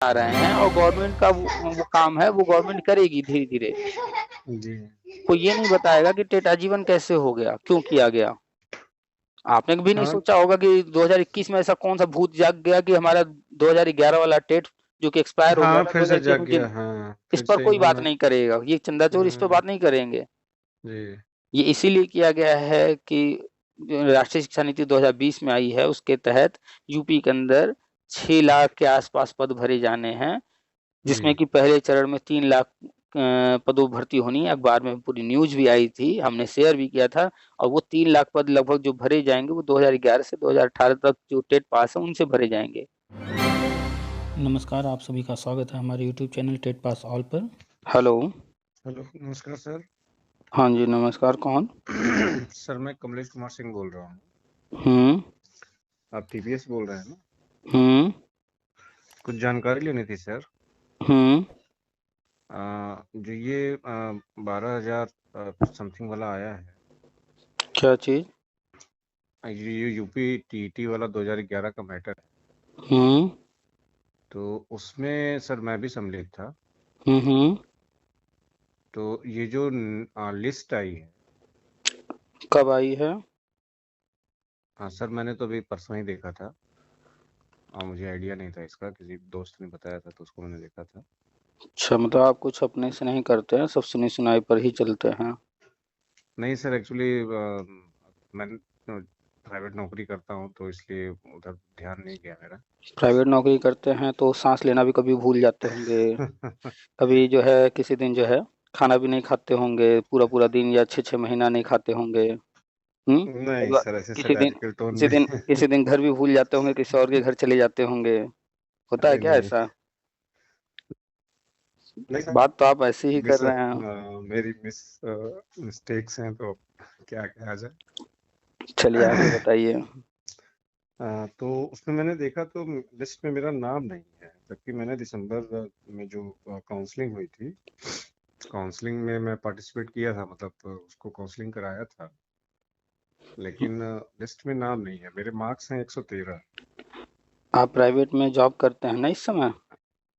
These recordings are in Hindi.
आ रहे हैं और गवर्नमेंट का वो काम है, वो गवर्नमेंट करेगी धीरे-धीरे। जी। कोई ये नहीं बताएगा कि टेट आजीवन कैसे हो गया, क्यों किया गया? आपने भी नहीं हाँ। सोचा होगा कि 2021 में ऐसा कौन-सा भूत जाग गया कि हमारा 2011 वाला टेट जो कि एक्सपायर हो गया हाँ, था फिर से 2021 जाग में गया। हाँ, इस फिर पर से कोई बात इन्होंने नहीं करेगा। ये चंदा-चोर इस पे हुँ, बात नहीं करेंगे। जी। ये इसीलिए किया गया है कि जो राष्ट्रीय शिक्षा नीति 2020 में आई है, उसके तहत यूपी के अंदर 6 लाख के आस-पास पद भरे जाने हैं, जिसमें जी। कि पहले चरण में 3 लाख पदों भर्ती होनी है। अखबार में पूरी न्यूज़ भी आई थी, हमने शेयर भी किया था और वो 3 लाख पद लगभग जो भरे जाएँगे, वो 2011 से 2018 तक जो टेट पास है, उनसे भरे जाएँगे। नमस्कार, आप सभी का स्वागत है हमारे YouTube channel TET pass all पर। हेलो। हेलो, नमस्कार सर। हाँ जी, नमस्कार, कौन? सर, मैं कमलेश कुमार सिंह बोल रहा हूँ। हुँ, आप टीवीएस बोल रहे हैं ना? हुँ, कुछ जानकारी लेनी थी सर। हुँ। जो ये 12,000 समथिंग वाला आया है, क्या चीज़? ये यूपी टीईटी वाला 2011 का मैटर है, हुँ, तो उसमें सर मैं भी सम्मिलित था। हुँ, हुँ। तो ये जो लिस्ट आई है, कब आई है? हाँ सर, मैंने तो अभी परसों ही देखा था। मुझे आइडिया नहीं था इसका, किसी दोस्त ने बताया था तो उसको मैंने देखा था। अच्छा, मतलब आप कुछ अपने से नहीं करते हैं, सब सुनी-सुनाई पर ही चलते हैं। नहीं सर, एक्चुअली मैं प्राइवेट नौकरी करता हूँ तो इसलिए उधर ध्यान नहीं गया मेरा। प्राइवेट नौकरी करते हैं तो साँस लेना भी कभी भूल जाते होंगे। कभी जो है किसी दिन जो है खाना भी नहीं खाते होंगे, पूरा-पूरा दिन या 6-6 महीना नहीं खाते होंगे। हुँ? नहीं कई बार सर, ऐसे किसी दिन सैटारिकल टोन किसी में दिन किसी दिन घर भी भूल जाते होंगे, किसी और के घर चले जाते होंगे। होता है अरे क्या नहीं, ऐसा? नहीं सर, बात तो आप ऐसे ही कर मिस रहे हैं। मेरी मिस्टेक्स हैं तो क्या कहा जाए। चलिए आगे बताइए। तो उसमें मैंने देखा तो लिस्ट में मेरा नाम नहीं है, जबकि मैंने दिसंबर में जो काउंसलिंग हुई थी, काउंसलिंग में मैं पार्टिसिपेट किया था, मतलब उसको काउंसलिंग कराया था, लेकिन लिस्ट में नाम नहीं है। मेरे मार्क्स हैं 113। आप प्राइवेट में जॉब करते हैं ना इस समय?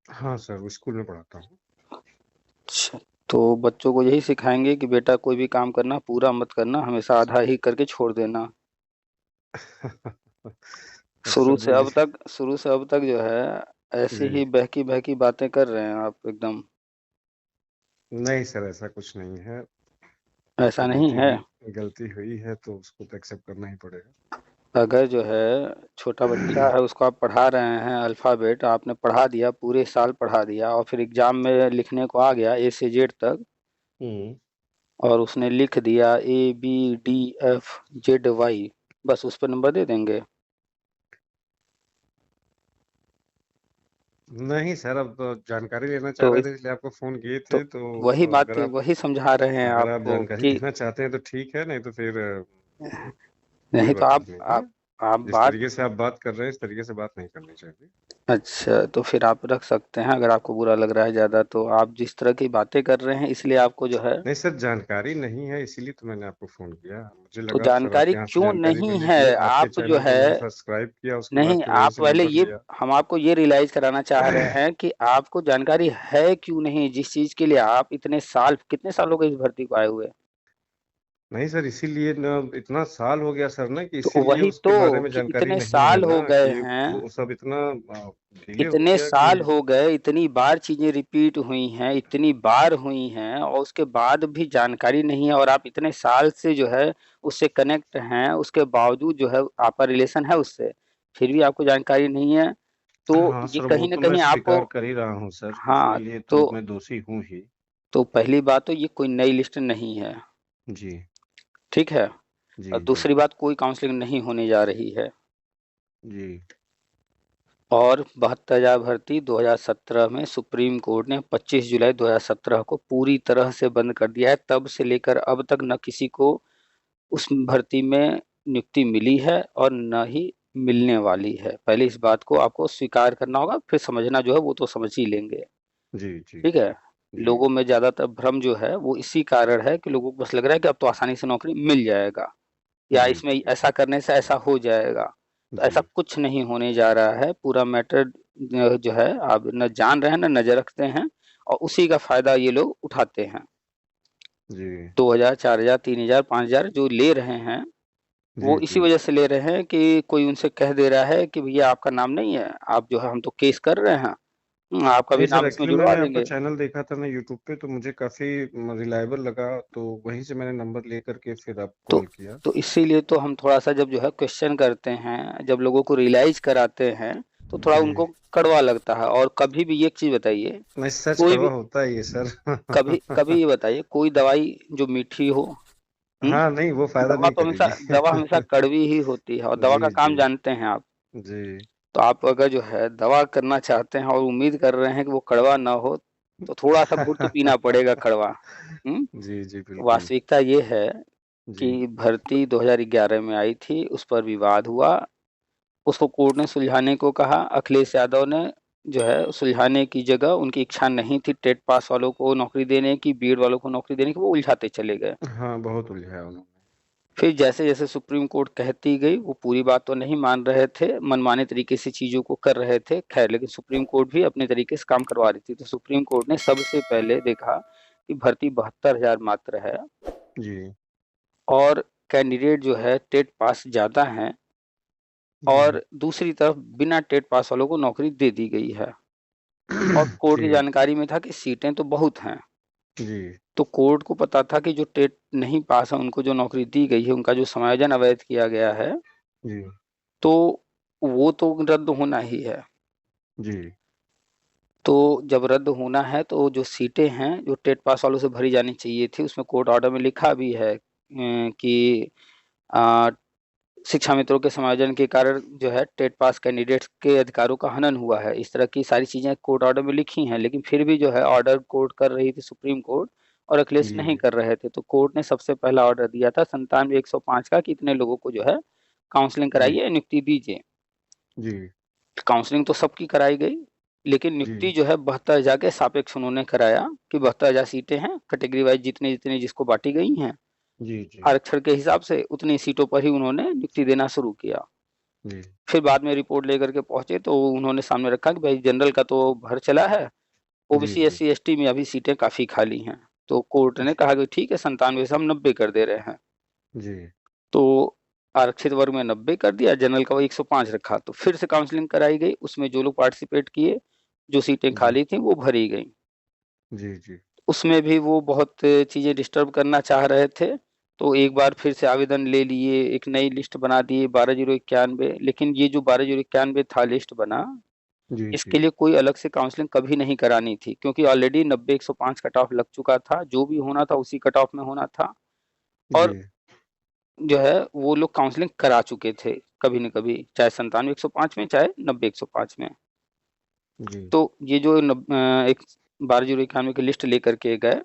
हाँ सर, वो स्कूल में पढ़ाता हूँ। अच्छा, तो बच्चों को यही सिखाएँगे कि बेटा कोई भी काम करना पूरा मत करना, हमेशा आधा ही करके छोड़ देना। सर मुझे शुरू से अब तक जो है, ऐसी जी, ही बहकी-बहकी बातें कर रहे हैं आप एकदम। नहीं सर, ऐसा कुछ नहीं है। ऐसा नहीं गलती है? हुई, गलती हुई है तो उसको तो एक्सेप्ट करना ही पड़ेगा। अगर जो है छोटा बच्चा है उसको आप पढ़ा रहे हैं अल्फ़ाबेट आपने पढ़ा दिया, पूरे साल पढ़ा दिया और फिर एग्ज़ाम में लिखने को आ गया ए से जेड तक हम्म। और उसने लिख दिया A, B, D, F, Z, Y बस उस पे नंबर दे देंगे? नहीं सर, अब तो जानकारी लेना चाह तो रहे इस थे इसलिए आपको फोन किए तो थे। तो वही बात अगर आप वही समझा रहे हैं अगर आप आपको जानकारी कि देना चाहते हैं तो ठीक है, नहीं तो फिर कोई नहीं तो बात नहीं है। आप जिस बात तरीके से आप बात कर रहे हैं, इस तरीके से बात नहीं करनी चाहिए। अच्छा, तो फिर आप रख सकते हैं अगर आपको बुरा लग रहा है ज़्यादा तो आप जिस तरह की बातें कर रहे हैं इसलिए आपको जो है नहीं सर, जानकारी नहीं है इसीलिए तो मैंने आपको फ़ोन किया। मुझे तो लगा सर जानकारी आपके यहाँ से क्यों जानकारी नहीं मिलने है? के लिए आपके आप जो चैनल को है मैंने सब्सक्राइब किया, उसके बाद नहीं फिर वहीं आप से पहले नंबर ये लिया। हम आपको ये रियलाइज़ कराना चाह रहे हैं कि आपको जानकारी है क्यों नहीं, जिस चीज़ के लिए आप इतने साल कितने साल हो गए इस भर्ती को आए हुए? नहीं सर, इसीलिए ना इतना साल हो गया सर ना, कि तो इसीलिए वही उसके तो बारे में कि जानकारी इतने नहीं है साल हो ना, गए कि हैं वो सब इतना डिले हो इतने गया कि साल हो गए, इतनी बार चीज़ें रिपीट हुई हैं, इतनी बार हुई हैं और उसके बाद भी जानकारी नहीं है और आप इतने साल से जो है उससे कनेक्ट हैं, उसके बावजूद जो है आपका रिलेशन है उससे, फिर भी आपको जानकारी नहीं है, तो हाँ ये सर, वो कहीं न तो मैं कहीं आपको स्वीकार कर ही रहा हूँ सर, हाँ, उसके लिए तो तो मैं दोषी हूँ ही। पहली बात तो ये कोई नई लिस्ट नहीं है, जी, ठीक है? और जी, जी, दूसरी बात कोई काउंसलिंग नहीं होने जा रही है जी। और 72,000 भर्ती 2017 में सुप्रीम कोर्ट ने 25 जुलाई 2017 को पूरी तरह से बंद कर दिया है। तब से लेकर अब तक न किसी को उस भर्ती में नियुक्ति मिली है और न ही मिलने वाली है। पहले इस बात को आपको स्वीकार करना होगा, फिर समझना जो है वो तो समझ ही लेंगे, जी, जी, ठीक है? जी, लोगों में ज़्यादातर भ्रम जो है वो इसी कारण है कि लोगों को बस लग रहा है कि अब तो आसानी से नौकरी मिल जाएगा या जी, इसमें जी, ऐसा करने से ऐसा हो जाएगा। तो ऐसा जी, कुछ नहीं होने जा रहा है, पूरा मैटर जो है आप न जान रहे हैं न नजर रखते हैं, और उसी का फायदा ये लोग उठाते हैं। जी 2000, 4000, 3000, 5000 जो ले रहे हैं, जी वो इसी जी। वजह से ले रहे हैं कि कोई उनसे कह दे रहा है कि भैया आपका नाम नहीं है, आप जो है हम तो केस कर रहे हैं, आपका भी नहीं सर, नाम इसमें एक्चुअली जुड़वा मैंने आपका देंगे। चैनल देखा था ना यूट्यूब पे, तो मुझे काफी रिलायबल लगा, तो वहीं से मैंने नंबर लेकर के फिर आपको तो कॉल किया। तो इसीलिए तो हम थोड़ा सा जब जो है क्वेश्चन करते हैं, जब लोगों को रियलाइज कराते हैं, तो थोड़ा जी। उनको कड़वा लगता है। और कभी भी एक चीज बताइए, नहीं, सच कोई कड़वा भी होता है ये सर। कभी कभी ये बताइए, कोई दवाई जो मीठी हो, हम्म, हाँ, नहीं वो फायदा दवा नहीं तो हमेशा करेगी। दवा हमेशा कड़वी ही होती है, और दवा जी का जी काम जानते हैं आप। जी तो आप अगर जो है दवा करना चाहते हैं और उम्मीद कर रहे हैं कि वो कड़वा ना हो, तो थोड़ा सा घुट तो पीना पड़ेगा कड़वा। हम्म। जी जी बिल्कुल। वास्तविकता ये है जी कि भर्ती 2011 में आई थी, उस पर विवाद हुआ, उसको कोर्ट ने सुलझाने को कहा। अखिलेश यादव ने जो है सुलझाने की जगह, उनकी इच्छा नहीं थी टेट पास वालों को नौकरी देने की, बीएड वालों को नौकरी देने की, वो उलझाते चले गए। हाँ, बहुत उलझाया उन्होंने। फिर जैसे जैसे सुप्रीम कोर्ट कहती गई, वो पूरी बात तो नहीं मान रहे थे, मनमाने तरीके से चीजों को कर रहे थे, खैर, लेकिन सुप्रीम कोर्ट भी अपने तरीके से काम करवा रही थी। तो सुप्रीम कोर्ट ने सबसे पहले देखा कि भर्ती 72,000 मात्र है, जी और कैंडिडेट जो है टेट पास ज्यादा हैं, जी और दूसरी तरफ बिना टेट पास वालों को नौकरी दे दी गई है। और कोर्ट की जी जानकारी में था कि सीटें तो बहुत हैं, जी तो कोर्ट को पता था कि जो टेट नहीं पास है उनको जो नौकरी दी गई है, उनका जो समायोजन अवैध किया गया है, जी तो वो तो रद्द होना ही है। जी तो जब रद्द होना है, तो जो सीटें हैं जो टेट पास वालों से भरी जानी चाहिए थी, उसमें कोर्ट ऑर्डर में लिखा भी है कि अ, शिक्षा मित्रों के समायोजन के कारण जो है टेट पास कैंडिडेट्स के अधिकारों का हनन हुआ है, इस तरह की सारी चीजें कोर्ट ऑर्डर में लिखी हैं। लेकिन फिर भी जो है ऑर्डर कोर्ट कर रही थी सुप्रीम कोर्ट, और अखिलेश नहीं जी कर रहे थे। तो कोर्ट ने सबसे पहला ऑर्डर दिया था 97,105 का, कि इतने लोगों को जो है काउंसलिंग जी कराइए, नियुक्ति दीजिए। जी काउंसलिंग तो सबकी कराई गई, लेकिन नियुक्ति जी जो है 72,000 के सापेक्ष उन्होंने कराया, कि 72,000 सीटें हैं, कैटेगरी वाइज जितने जितने जिसको बांटी गई हैं जी जी आरक्षण के हिसाब से, उतनी सीटों पर ही उन्होंने नियुक्ति देना शुरू किया। जी फिर बाद में रिपोर्ट लेकर के पहुंचे, तो उन्होंने सामने रखा कि भाई जनरल का तो भर चला है, जी ओबीसी जी एससी एसटी में अभी सीटें काफी खाली हैं। तो कोर्ट ने कहा कि ठीक है, 97 से हम 90 कर दे रहे हैं। जी तो आरक्षित वर्ग में 90 कर दिया, जनरल का वो 105 रखा। तो फिर से काउंसलिंग कराई गई, उसमें जो लोग पार्टिसिपेट किए, जो सीटें जी खाली थी वो भरी गई। जी जी उसमें भी वो बहुत चीजें डिस्टर्ब करना चाह रहे थे, तो एक बार फिर से आवेदन ले लिए, एक नई लिस्ट बना दिए 12,091। लेकिन ये जो 12,091 था लिस्ट बना, जी इसके जी लिए कोई अलग से काउंसलिंग कभी नहीं करानी थी, क्योंकि ऑलरेडी 90-105 कट ऑफ लग चुका था, जो भी होना था उसी कट ऑफ में होना था। जी और जो है वो लोग काउंसलिंग करा चुके थे कभी न कभी, चाहे 97-105 में, चाहे 90-105 में। जी तो ये जो एक 12,091 की लिस्ट लेकर के गए,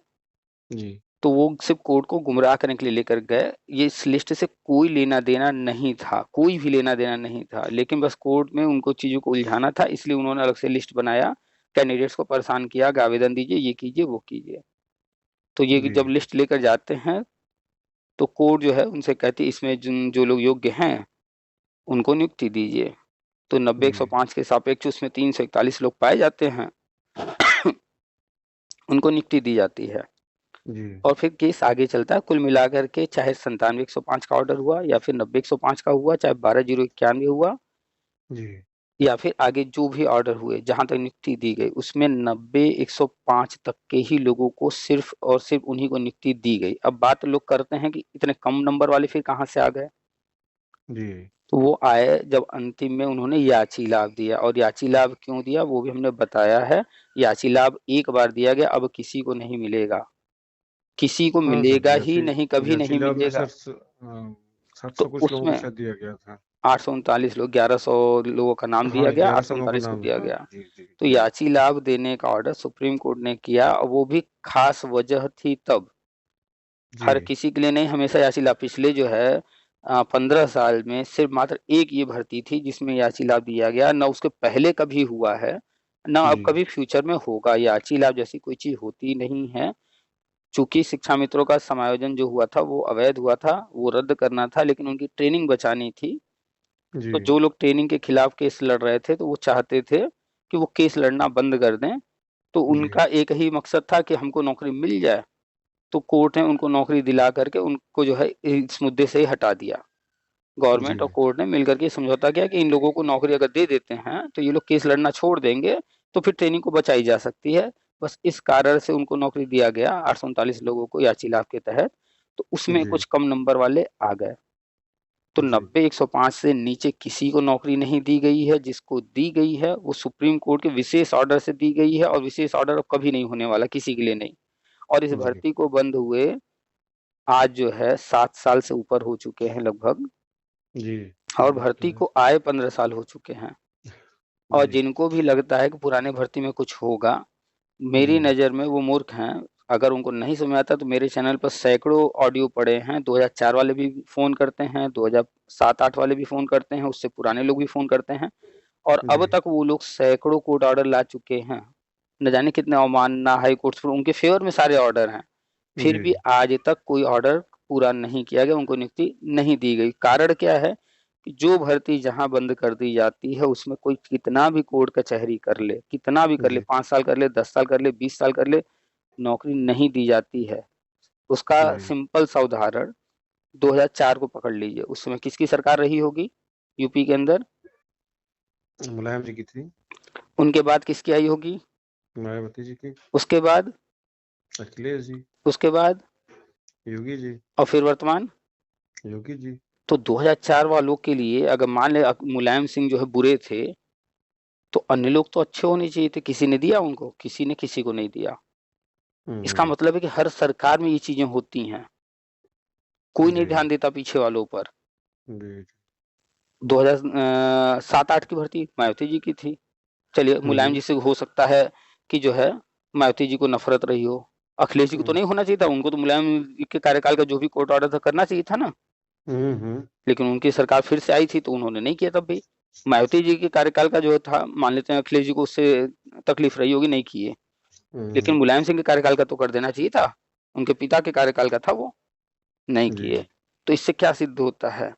जी तो वो सिर्फ कोर्ट को गुमराह करने के लिए लेकर गए। ये इस लिस्ट से कोई लेना देना नहीं था, कोई भी लेना देना नहीं था, लेकिन बस कोर्ट में उनको चीजों को उलझाना था, इसलिए उन्होंने अलग से लिस्ट बनाया, कैंडिडेट्स को परेशान किया कि आवेदन दीजिए, ये कीजिए, वो कीजिए। तो ये जी जब लिस्ट लेकर जाते हैं, तो कोर्ट जो है उनसे कहती है इसमें जिन जो लोग योग्य हैं उनको नियुक्ति दीजिए। तो नब्बे एक सौ जी पाँच के सापेक्ष उसमें 341 लोग पाए जाते हैं, उनको नियुक्ति दी जाती है। जी और फिर केस आगे चलता है, कुल मिलाकर के चाहे 97-105 का ऑर्डर हुआ, या फिर 90-105 का हुआ, चाहे 12,091 हुआ, जी या फिर आगे जो भी ऑर्डर हुए, जहां तक नियुक्ति दी गई, उसमें 90-105 तक के ही लोगों को सिर्फ और सिर्फ उन्हीं को नियुक्ति दी गई। अब बात लोग करते हैं कि इतने कम नंबर वाले फिर कहाँ से आ गए। जी तो वो आए जब अंतिम में उन्होंने याची लाभ दिया, और याची लाभ क्यों दिया वो भी हमने बताया है। याची लाभ एक बार दिया गया, अब किसी को नहीं मिलेगा, किसी को हाँ सर, मिलेगा ही याची नहीं, कभी याची नहीं लाभ में मिलेगा। सर 700 तो कुछ लोगों को उसमें शायद दिया गया था। 839 लोग, 1100 लोगों का नाम दिया हाँ, गया, 1100 लोगों का 839 को नाम दिया था। गया। जी जी तो जी याची लाभ देने का ऑर्डर सुप्रीम कोर्ट ने किया, और वो भी खास वजह थी तब, जी हर किसी के लिए नहीं, हमेशा याची लाभ। पिछले जो है 15 साल में सिर्फ मात्र एक ये भर्ती थी जिसमें याची लाभ दिया गया, न उसके पहले कभी हुआ है, न अब जी कभी फ्यूचर में होगा। याची लाभ जैसी कोई चीज होती नहीं है। चूंकि शिक्षा मित्रों का समायोजन जो हुआ था वो अवैध हुआ था, वो रद्द करना था, लेकिन उनकी ट्रेनिंग बचानी थी। जी तो जो लोग ट्रेनिंग के खिलाफ केस लड़ रहे थे, तो वो चाहते थे कि वो केस लड़ना बंद कर दें। तो जी उनका एक ही मकसद था कि हमको नौकरी मिल जाए। तो कोर्ट ने उनको नौकरी दिला करके उनको जो है इस मुद्दे से ही हटा दिया। जी गवर्नमेंट और कोर्ट ने मिलकर के समझौता किया कि इन लोगों को नौकरी अगर दे देते हैं तो ये लोग केस लड़ना छोड़ देंगे, तो फिर ट्रेनिंग को बचाई जा सकती है। बस इस कारण से उनको नौकरी दिया गया 839 लोगों को याची लाभ के तहत। तो उसमें जी कुछ कम नंबर वाले आ गए। तो जी 90 105 से नीचे किसी को नौकरी नहीं दी गई है। जिसको दी गई है वो सुप्रीम कोर्ट के विशेष ऑर्डर से दी गई है, और विशेष ऑर्डर अब कभी नहीं होने वाला किसी के लिए नहीं। और इस जी भर्ती को बंद हुए आज जो है 7 साल से ऊपर हो चुके हैं लगभग, जी। और बात तो भर्ती है। को आए 15 साल हो चुके हैं। और जी जिनको भी लगता है कि पुराने भर्ती में कुछ होगा, मेरी जी नज़र में वो मूर्ख हैं। अगर उनको नहीं समझ आता तो मेरे चैनल पर सैकड़ों ऑडियो पड़े हैं। 2004 वाले भी फ़ोन करते हैं, 2007-8 वाले भी फ़ोन करते हैं, उससे पुराने लोग भी फ़ोन करते हैं। और अब जी तक वो लोग सैकड़ों कोर्ट ऑर्डर ला चुके हैं। न जाने कितने अवमानना हाई कोर्ट्स पर उनके फेवर में सारे ऑर्डर हैं। फिर भी जी आज तक कोई ऑर्डर पूरा नहीं किया गया, उनको नियुक्ति नहीं दी गई। कारण क्या है कि जो भर्ती जहाँ बंद कर दी जाती है उसमें कोई कितना भी कोर्ट कचहरी कर ले, कितना भी कर ले, जी 5 साल कर ले, 10 साल कर ले, 20 साल कर ले, नौकरी नहीं दी जाती है। उसका जी। सिंपल सा उदाहरण 2004 को पकड़ लीजिए। उस समय किसकी सरकार रही होगी यूपी के अंदर? मुलायम जी की थी। उनके बाद किसकी आई होगी? मायावती जी की। उसके बाद? अखिलेश जी। उसके बाद? योगी जी। और फिर वर्तमान। योगी जी। तो 2004 वालों के लिए अगर मान ले मुलायम सिंह जो है बुरे थे, तो अन्य लोग तो अच्छे होने चाहिए थे। किसी ने दिया उनको? किसी ने किसी को नहीं दिया। इसका हम्म। मतलब है कि हर सरकार में ये चीजें होती हैं, कोई नहीं जी ध्यान देता पीछे वालों पर। जी। 2007-8 की भर्ती मायावती जी की थी। चलिए मुलायम हम्म जी से हो सकता है कि जो है मायावती जी को नफरत रही हो। अखिलेश जी को तो हम्म नहीं होना चाहिए था, उनको तो मुलायम जी के कार्यकाल का जो भी कोर्ट ऑर्डर था करना चाहिए था ना। हम्म। लेकिन उनकी सरकार फिर से आई थी तो उन्होंने नहीं किया तब भी। मायावती जी के कार्यकाल का जो था मान लेते हैं अखिलेश जी को उससे तकलीफ रही होगी, नहीं किए। लेकिन हम्म। मुलायम सिंह के कार्यकाल का तो कर देना चाहिए था। उनके पिता के कार्यकाल का था वो, नहीं किए। जी तो इससे क्या सिद्ध होता है?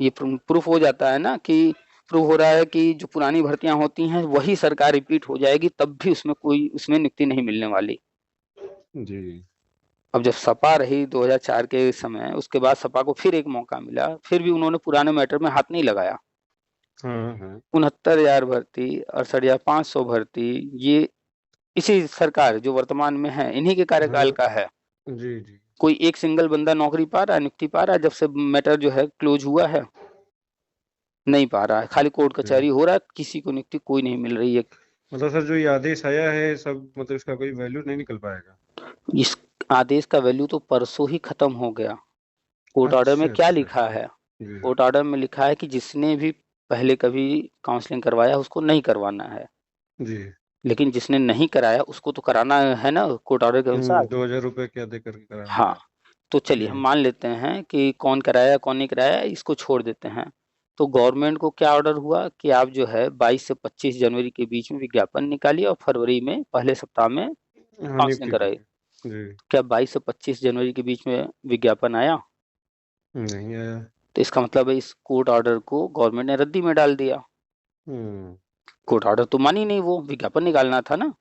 ये प्रूफ हो जाता है ना कि प्रूफ हो रहा है कि जो पुरानी भर्तियां होती हैं वही सरकार रिपीट हो जाएगी, तब भी उसमें कोई उसमें नियुक्ति नहीं मिलने वाली। जी। अब जब सपा रही 2004 के समय, उसके बाद सपा को फिर एक मौका मिला, फिर भी उन्होंने पुराने मैटर में हाथ नहीं लगाया। हाँ हाँ। 69,000 भर्ती, 68,500 भर्ती, ये इसी सरकार जो वर्तमान में है इन्हीं के कार्यकाल हाँ। का है। जी जी। कोई एक सिंगल बंदा नौकरी पा रहा है, नियुक्ति पा रहा है जब से मैटर जो है क्लोज हुआ है? नहीं पा रहा है। खाली कोर्ट जी। कचहरी हो रहा है, किसी को नियुक्ति कोई नहीं मिल रही है। मतलब सर जो ये आदेश आया है सब मतलब इसका कोई वैल्यू नहीं निकल पाएगा। इस आदेश का वैल्यू तो परसों ही खत्म हो गया। कोर्ट ऑर्डर में अच्छा क्या अच्छा लिखा अच्छा। है? जी कोर्ट ऑर्डर में लिखा है कि जिसने भी पहले कभी काउंसलिंग करवाया उसको नहीं करवाना है, जी। लेकिन जिसने नहीं कराया उसको तो कराना है ना कोर्ट ऑर्डर के अनुसार। 2,000 रुपये क्या दे करके कराना हाँ, है। तो चलिए हम जी मान लेते हैं कि कौन कराया कौन नहीं कराया, इसको छोड़ देते हैं। तो गवर्नमेंट को क्या ऑर्डर हुआ कि आप जो है 22 से 25 जनवरी के बीच में विज्ञापन निकालिए और फरवरी में पहले सप्ताह में हाँ काउंसलिंग नियुक्ति कराइए। दीजिए। जी। क्या 22 से 25 जनवरी के बीच में विज्ञापन आया? नहीं आया। तो इसका मतलब है इस कोर्ट ऑर्डर को गवर्नमेंट ने रद्दी में डाल दिया। हम्म। कोर्ट ऑर्डर तो मानी नहीं, वो विज्ञापन निकालना था ना।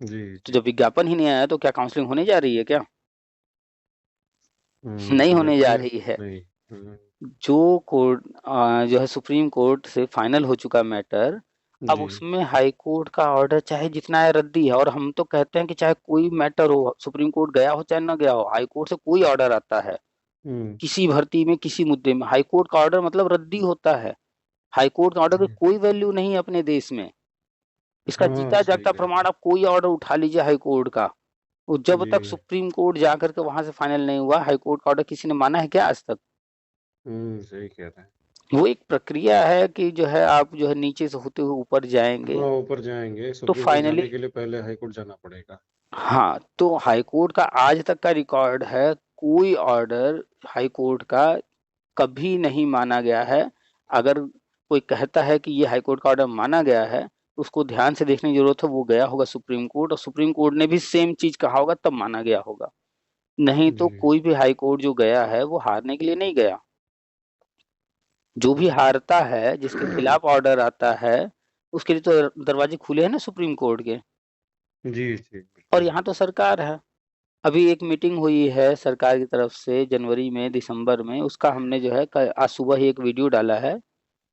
जी तो जी। जब विज्ञापन ही नहीं आया तो क्या काउंसलिंग होने जा रही है क्या? नहीं होने बिल्कुल जा नहीं। रही है। नहीं। जो कोर्ट जो है सुप्रीम कोर्ट से फाइनल हो चुका मैटर, अब जी। उसमें हाई कोर्ट का ऑर्डर चाहे जितना है रद्दी है। और हम तो कहते हैं कि चाहे कोई मैटर हो, सुप्रीम कोर्ट गया हो चाहे ना गया हो, हाई कोर्ट से कोई ऑर्डर आता है हम्म। किसी भर्ती में किसी मुद्दे में, हाई कोर्ट का ऑर्डर मतलब रद्दी होता है। हाई कोर्ट का ऑर्डर की जी। कोई वैल्यू नहीं है अपने देश में। इसका हाँ जीता सही जागता कह रहे प्रमाण आप कोई ऑर्डर उठा लीजिए हाई कोर्ट का, वो हैं। जब तक जी। सुप्रीम कोर्ट जाकर के वहां से फाइनल नहीं हुआ, हाई कोर्ट का ऑर्डर किसी ने माना है क्या आज तक? सही कह रहे हैं। वो एक प्रक्रिया है कि जो है आप जो है नीचे से होते हुए ऊपर जाएंगे। हाँ ऊपर जाएंगे तो सुप्रीम कोर्ट फाइनली जाने के लिए पहले हाई कोर्ट जाना पड़ेगा। हाँ, तो हाई कोर्ट का आज तक का रिकॉर्ड है, कोई ऑर्डर हाई कोर्ट का कभी नहीं माना गया है। अगर कोई कहता है कि ये हाई कोर्ट का ऑर्डर माना गया है तो उसको ध्यान से देखने की जरूरत है, वो गया होगा सुप्रीम कोर्ट और सुप्रीम कोर्ट ने भी सेम चीज कहा होगा तब माना गया होगा। नहीं तो जी कोई भी हाई कोर्ट जो गया है वो हारने के लिए नहीं गया। जो भी हारता है, जिसके खिलाफ ऑर्डर आता है, उसके लिए तो दरवाजे खुले हैं ना सुप्रीम कोर्ट के। जी जी और बिल्कुल। यहाँ तो सरकार है। अभी एक मीटिंग हुई है सरकार की तरफ से जनवरी में, दिसंबर में, उसका हमने जो है आज सुबह ही एक वीडियो डाला है।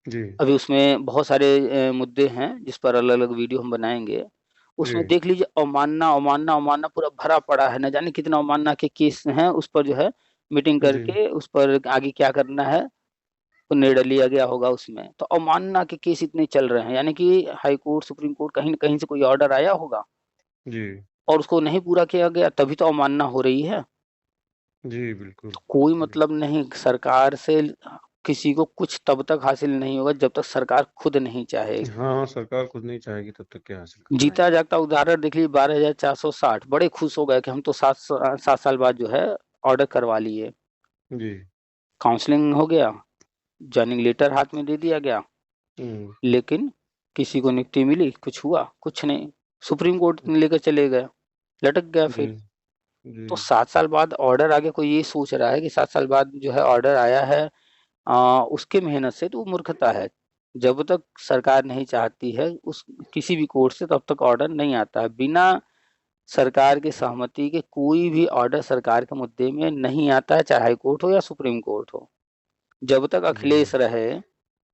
जी अभी उसमें बहुत सारे मुद्दे हैं जिस पर अलग अलग वीडियो हम बनाएंगे। जी उसमें देख लीजिए, अवमानना अवमानना अवमानना पूरा भरा पड़ा है, न जाने कितना अवमानना के केस हैं। उस पर जो है मीटिंग जी करके उस पर आगे क्या करना है वो निर्णय लिया गया होगा उसमें। तो अवमानना के केस इतने चल रहे हैं, यानी कि हाई कोर्ट सुप्रीम कोर्ट कहीं न कहीं से कोई ऑर्डर आया होगा जी और उसको नहीं पूरा किया गया, तभी तो अवमानना हो रही है। जी बिल्कुल। कोई जी मतलब नहीं सरकार से, किसी को कुछ तब तक हासिल नहीं होगा जब तक सरकार खुद नहीं चाहेगी। हाँ, सरकार खुद नहीं चाहेगी तब तक क्या हासिल कर जीता पाएंगे। जागता उदाहरण देख लीजिए, 12,460, बड़े खुश हो गए कि हम तो 7 साल बाद जो है ऑर्डर करवा लिए। जी। काउंसलिंग हो गया, जॉइनिंग लेटर हाथ में दे दिया गया, हम्म। लेकिन किसी को नियुक्ति मिली, कुछ हुआ कुछ नहीं। सुप्रीम कोर्ट में लेकर चले गए, लटक गया जी फिर। जी तो 7 साल बाद ऑर्डर आगे, कोई ये सोच रहा है कि 7 साल बाद जो है ऑर्डर आया है उसके मेहनत से, तो वो मूर्खता है। जब तक सरकार नहीं चाहती है उस किसी भी कोर्ट से, तब तक ऑर्डर नहीं आता है। बिना सरकार की सहमति के कोई भी ऑर्डर सरकार के मुद्दे में नहीं आता है, चाहे हाई कोर्ट हो या सुप्रीम कोर्ट हो। जब तक जी अखिलेश रहे,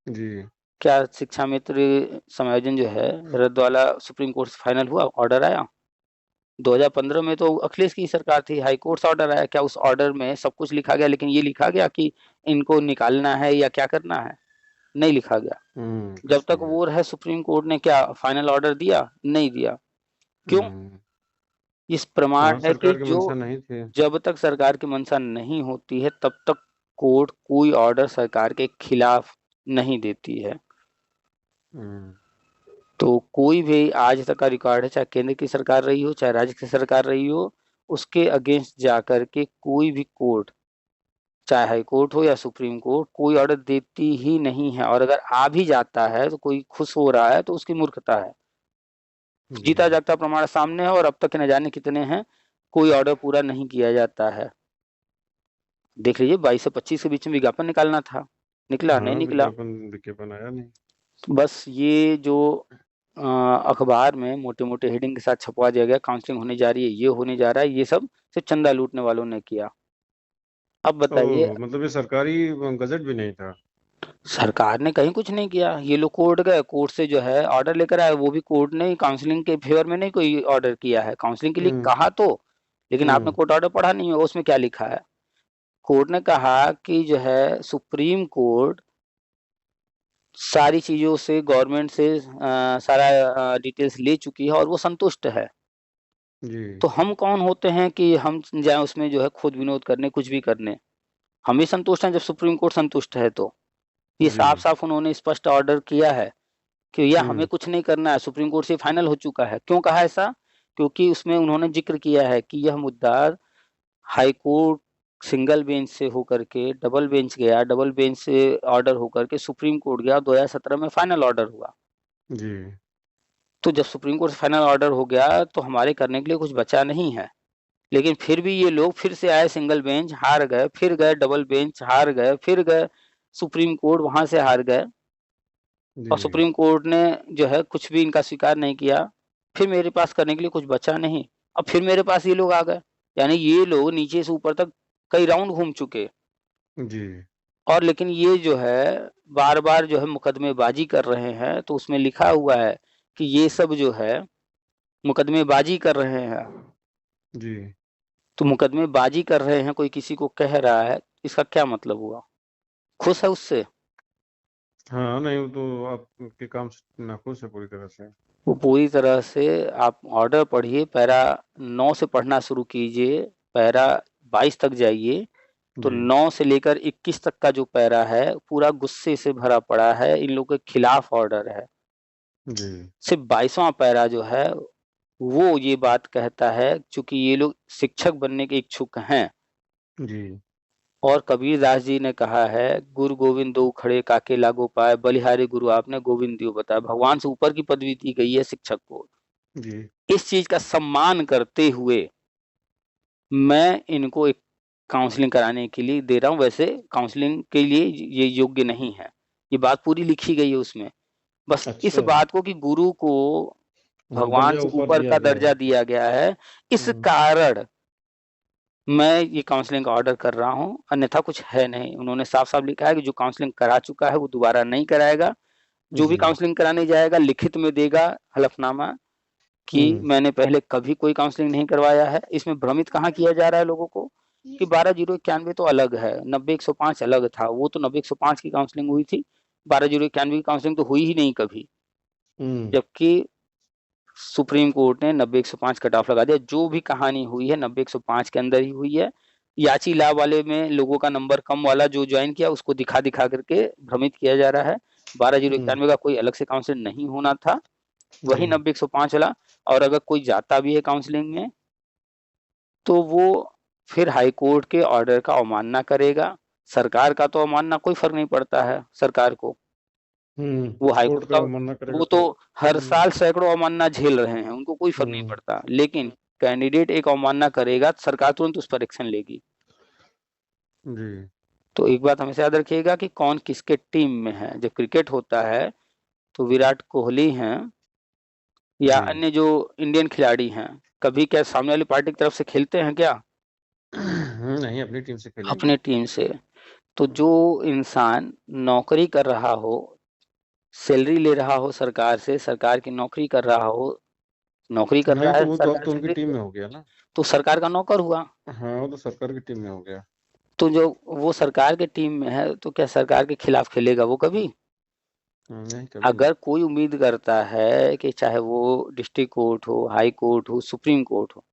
जी क्या शिक्षा मित्र समायोजन जो है रद्द वाला सुप्रीम कोर्ट से फाइनल हुआ, ऑर्डर आया? 2015 में तो अखिलेश की सरकार थी, हाई कोर्ट से ऑर्डर आया, क्या उस ऑर्डर में सब कुछ लिखा गया, लेकिन ये लिखा गया कि इनको निकालना है या क्या करना है? नहीं लिखा गया। जब कुछ तक नहीं है। वो रहे सुप्रीम कोर्ट ने क्या फाइनल ऑर्डर दिया? नहीं दिया। क्यों? हम्म। इस प्रमाण हाँ, है कि सरकार के जो, मंशा नहीं थे। जब तक सरकार की मंशा नहीं होती है तब तक कोर्ट कोई ऑर्डर सरकार के खिलाफ नहीं देती है। हम्म। तो कोई भी आज तक का रिकॉर्ड है, चाहे केंद्र की सरकार रही हो चाहे राज्य की सरकार रही हो, उसके अगेंस्ट जाकर के कोई भी कोर्ट, चाहे हाई कोर्ट हो या सुप्रीम कोर्ट, कोई ऑर्डर देती ही नहीं है। और अगर आ भी जाता है तो कोई खुश हो रहा है तो उसकी मूर्खता है। जी जीता जागता प्रमाण सामने है, और अब तक न जाने कितने हैं, कोई ऑर्डर पूरा नहीं किया जाता है। देख लीजिए, 22 से 25 के बीच में विज्ञापन निकालना था, निकला नहीं हाँ, निकला। विज्ञापन विज्ञापन आया नहीं। बस ये जो अखबार में मोटे मोटे हेडिंग के साथ छपवा दिया गया, काउंसलिंग होने जा रही है, ये होने जा रहा है, ये सब सिर्फ चंदा लूटने वालों ने किया। अब बताइए, ओह, मतलब ये सरकारी गजट भी नहीं था। सरकार ने कहीं कुछ नहीं किया, ये लोग कोर्ट गए, कोर्ट से जो है ऑर्डर लेकर आए, वो भी कोर्ट ने काउंसलिंग के फेवर में नहीं कोई ऑर्डर किया है, काउंसलिंग के लिए हम्म कहा तो। लेकिन आपने हम्म कोर्ट ऑर्डर पढ़ा नहीं है, उसमें क्या लिखा है? कोर्ट ने कहा कि जो है सुप्रीम कोर्ट सारी चीजों से, गवर्नमेंट से सारा डिटेल्स ले चुकी है और वो संतुष्ट है। जी तो हम कौन होते हैं कि हम जाए उसमें जो है खुद विनोद करने, कुछ भी करने? हम ही संतुष्ट हैं जब सुप्रीम कोर्ट संतुष्ट है तो। ये जी। साफ साफ उन्होंने स्पष्ट ऑर्डर किया है कि यह हमें हम्म। कुछ नहीं करना है, सुप्रीम कोर्ट से फाइनल हो चुका है। क्यों कहा ऐसा? क्योंकि उसमें उन्होंने जिक्र किया है कि यह मुद्दा हाई कोर्ट सिंगल बेंच से होकर के डबल बेंच गया, डबल बेंच से ऑर्डर होकर के सुप्रीम कोर्ट गया, 2017 में फाइनल ऑर्डर हुआ। जी तो जब सुप्रीम कोर्ट से फाइनल ऑर्डर हो गया तो हमारे करने के लिए कुछ बचा नहीं है। लेकिन फिर भी ये लोग फिर से आए सिंगल बेंच, हार गए, फिर गए डबल बेंच, हार गए, फिर गए सुप्रीम कोर्ट, वहां से हार गए। जी और सुप्रीम कोर्ट ने जो है कुछ भी इनका स्वीकार नहीं किया। फिर मेरे पास करने के लिए कुछ बचा नहीं, अब फिर मेरे पास ये लोग आ गए। यानी ये लोग नीचे से ऊपर तक कई राउंड घूम चुके। जी और लेकिन ये जो है बार बार जो है मुकदमेबाजी कर रहे हैं। तो उसमें लिखा हुआ है कि ये सब जो है मुकदमेबाजी कर रहे हैं। जी। तो मुकदमेबाजी कर रहे हैं, कोई किसी को कह रहा है, इसका क्या मतलब हुआ? खुश है उससे? हाँ, नहीं, वो तो आपके काम से नाखुश है पूरी तरह से। वो पूरी तरह से। आप ऑर्डर पढ़िए, पैरा 9 से पढ़ना शुरू कीजिए, पैरा 22 तक जाइए, तो जी 9 से लेकर 21 तक का जो पैरा है पूरा गुस्से से भरा पड़ा है, इन लोगों के खिलाफ ऑर्डर है। जी सिर्फ 22वां पैरा जो है वो ये बात कहता है, चूंकि ये लोग शिक्षक बनने के इच्छुक हैं। जी और कबीरदास जी ने कहा है, गुरु गोविंद दो खड़े काके लागो पाए, बलिहारी गुरु आपने गोविंद दियो बताया। भगवान से ऊपर की पदवी दी गई है शिक्षक को। जी इस चीज का सम्मान करते हुए मैं इनको एक काउंसलिंग कराने के लिए दे रहा हूँ। वैसे काउंसलिंग के लिए ये योग्य नहीं है, ये बात पूरी लिखी गई है उसमें। बस इस अच्छा। बात को कि गुरु को भगवान दर्जा से ऊपर ऊपर दिया का गया दर्जा है। दिया गया है, इस हम्म। कारण मैं ये काउंसलिंग का ऑर्डर कर रहा हूँ, अन्यथा कुछ है नहीं। उन्होंने साफ साफ लिखा है कि जो काउंसलिंग करा चुका है वो दोबारा नहीं कराएगा। जो भी जी। काउंसलिंग कराने जाएगा लिखित में देगा हलफनामा कि हम्म। मैंने पहले कभी कोई काउंसलिंग नहीं करवाया है। इसमें भ्रमित कहाँ किया जा रहा है लोगों को कि 12,091 तो अलग है, 90,105 अलग था। वो तो 90,105 की काउंसलिंग हुई थी, 12,091 की काउंसलिंग तो हुई ही नहीं कभी। हम्म। जबकि सुप्रीम कोर्ट ने 90,105 कट ऑफ लगा दिया। जो भी कहानी हुई है 90,105 के अंदर ही हुई है। याची लाभ वाले में लोगों का नंबर कम वाला जो ज्वाइन किया उसको दिखा दिखा करके भ्रमित किया जा रहा है। बारह जीरो हम्म। इक्यानवे का कोई अलग से काउंसिल नहीं होना था, वही जी। 90,105 वाला। और अगर कोई जाता भी है काउंसलिंग में तो वो फिर हाई कोर्ट के ऑर्डर का अवमानना करेगा। सरकार का तो अवमानना कोई फर्क नहीं पड़ता है सरकार को, वो हाई कोर्ट कोर्ट का का, मानना करेगा वो तो तो। हर हम्म। साल सैकड़ों अवमानना झेल रहे हैं, उनको कोई फर्क नहीं हम्म। पड़ता। लेकिन कैंडिडेट एक अवमानना करेगा तो सरकार तुरंत उस पर एक्शन लेगी। जी। तो एक बात हमेशा याद रखिएगा कि कौन किसके टीम में है। जब क्रिकेट होता है तो विराट कोहली हैं या जी। अन्य जो इंडियन खिलाड़ी हैं, कभी क्या सामने वाली पार्टी की तरफ से खेलते हैं क्या? नहीं, अपनी टीम से खेलेंगे। अपने टीम से। तो जो हम्म। इंसान नौकरी कर रहा हो, सैलरी ले रहा हो सरकार से, सरकार की नौकरी कर रहा हो, नौकरी कर नहीं रहा तो है वो तो अब सरकार तो उनकी सैलरी टीम दे, में हो गया ना। तो सरकार का नौकर हुआ। हाँ, वो तो सरकार की टीम में हो गया। तो जो वो सरकार के टीम में है तो क्या सरकार के खिलाफ खेलेगा वो कभी? नहीं, कभी नहीं। अगर कोई उम्मीद करता है कि चाहे वो डिस्ट्रिक्ट कोर्ट हो, हाई कोर्ट हो, सुप्रीम कोर्ट हो,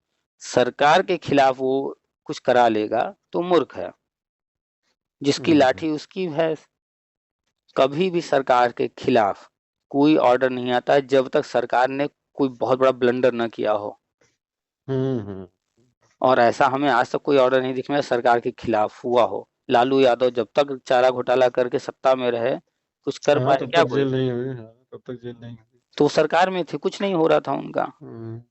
सरकार के खिलाफ वो कुछ करा लेगा तो मूर्ख है। जिसकी हम्म। लाठी उसकी भैंस। कभी भी सरकार के खिलाफ कोई ऑर्डर नहीं आता है जब तक सरकार ने कोई बहुत बड़ा ब्लंडर न किया हो। हम्म। और ऐसा हमें आज तक कोई ऑर्डर नहीं दिखा सरकार के खिलाफ हुआ हो। लालू यादव जब तक चारा घोटाला करके सत्ता में रहे, कुछ कर हाँ, पाए तब क्या तक कोई? जेल नहीं हुई। हाँ, तब तक जेल नहीं हुई। तो वो सरकार में थे, कुछ नहीं हो रहा था उनका। हम्म।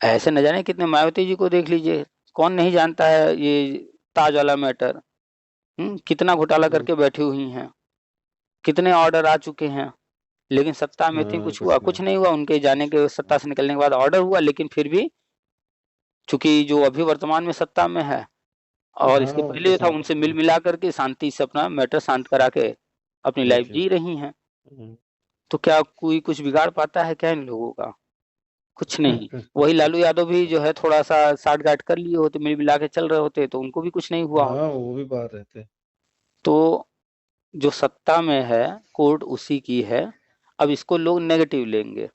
ऐसे न जाने कितने, मायावती जी को देख लीजिए, कौन नहीं जानता है ये ताज वाला मैटर। कितना घोटाला करके बैठी हुई हैं, कितने ऑर्डर आ चुके हैं, लेकिन सत्ता में थी, हाँ, कुछ कुछ हुआ? नहीं। कुछ नहीं हुआ। उनके जाने के, सत्ता से निकलने के बाद ऑर्डर हुआ, लेकिन फिर भी चूंकि जो अभी वर्तमान में सत्ता में है और हाँ, इसके उनके पहले जो था साथ उनसे मिल हाँ। मिला करके शांति से अपना मैटर शांत करा के अपनी लाइफ देखिए। जी रही हैं। हम्म। तो क्या कोई कुछ बिगाड़ पाता है क्या इन लोगों का? कुछ नहीं। वही लालू यादव भी जो है थोड़ा सा साठ गांठ कर लिए होते, मिल मिला के चल रहे होते, तो उनको भी कुछ नहीं हुआ हाँ, होता। वो भी बाहर रहते। तो जो सत्ता में है, कोर्ट उसी की है। अब इसको लोग नेगेटिव लेंगे,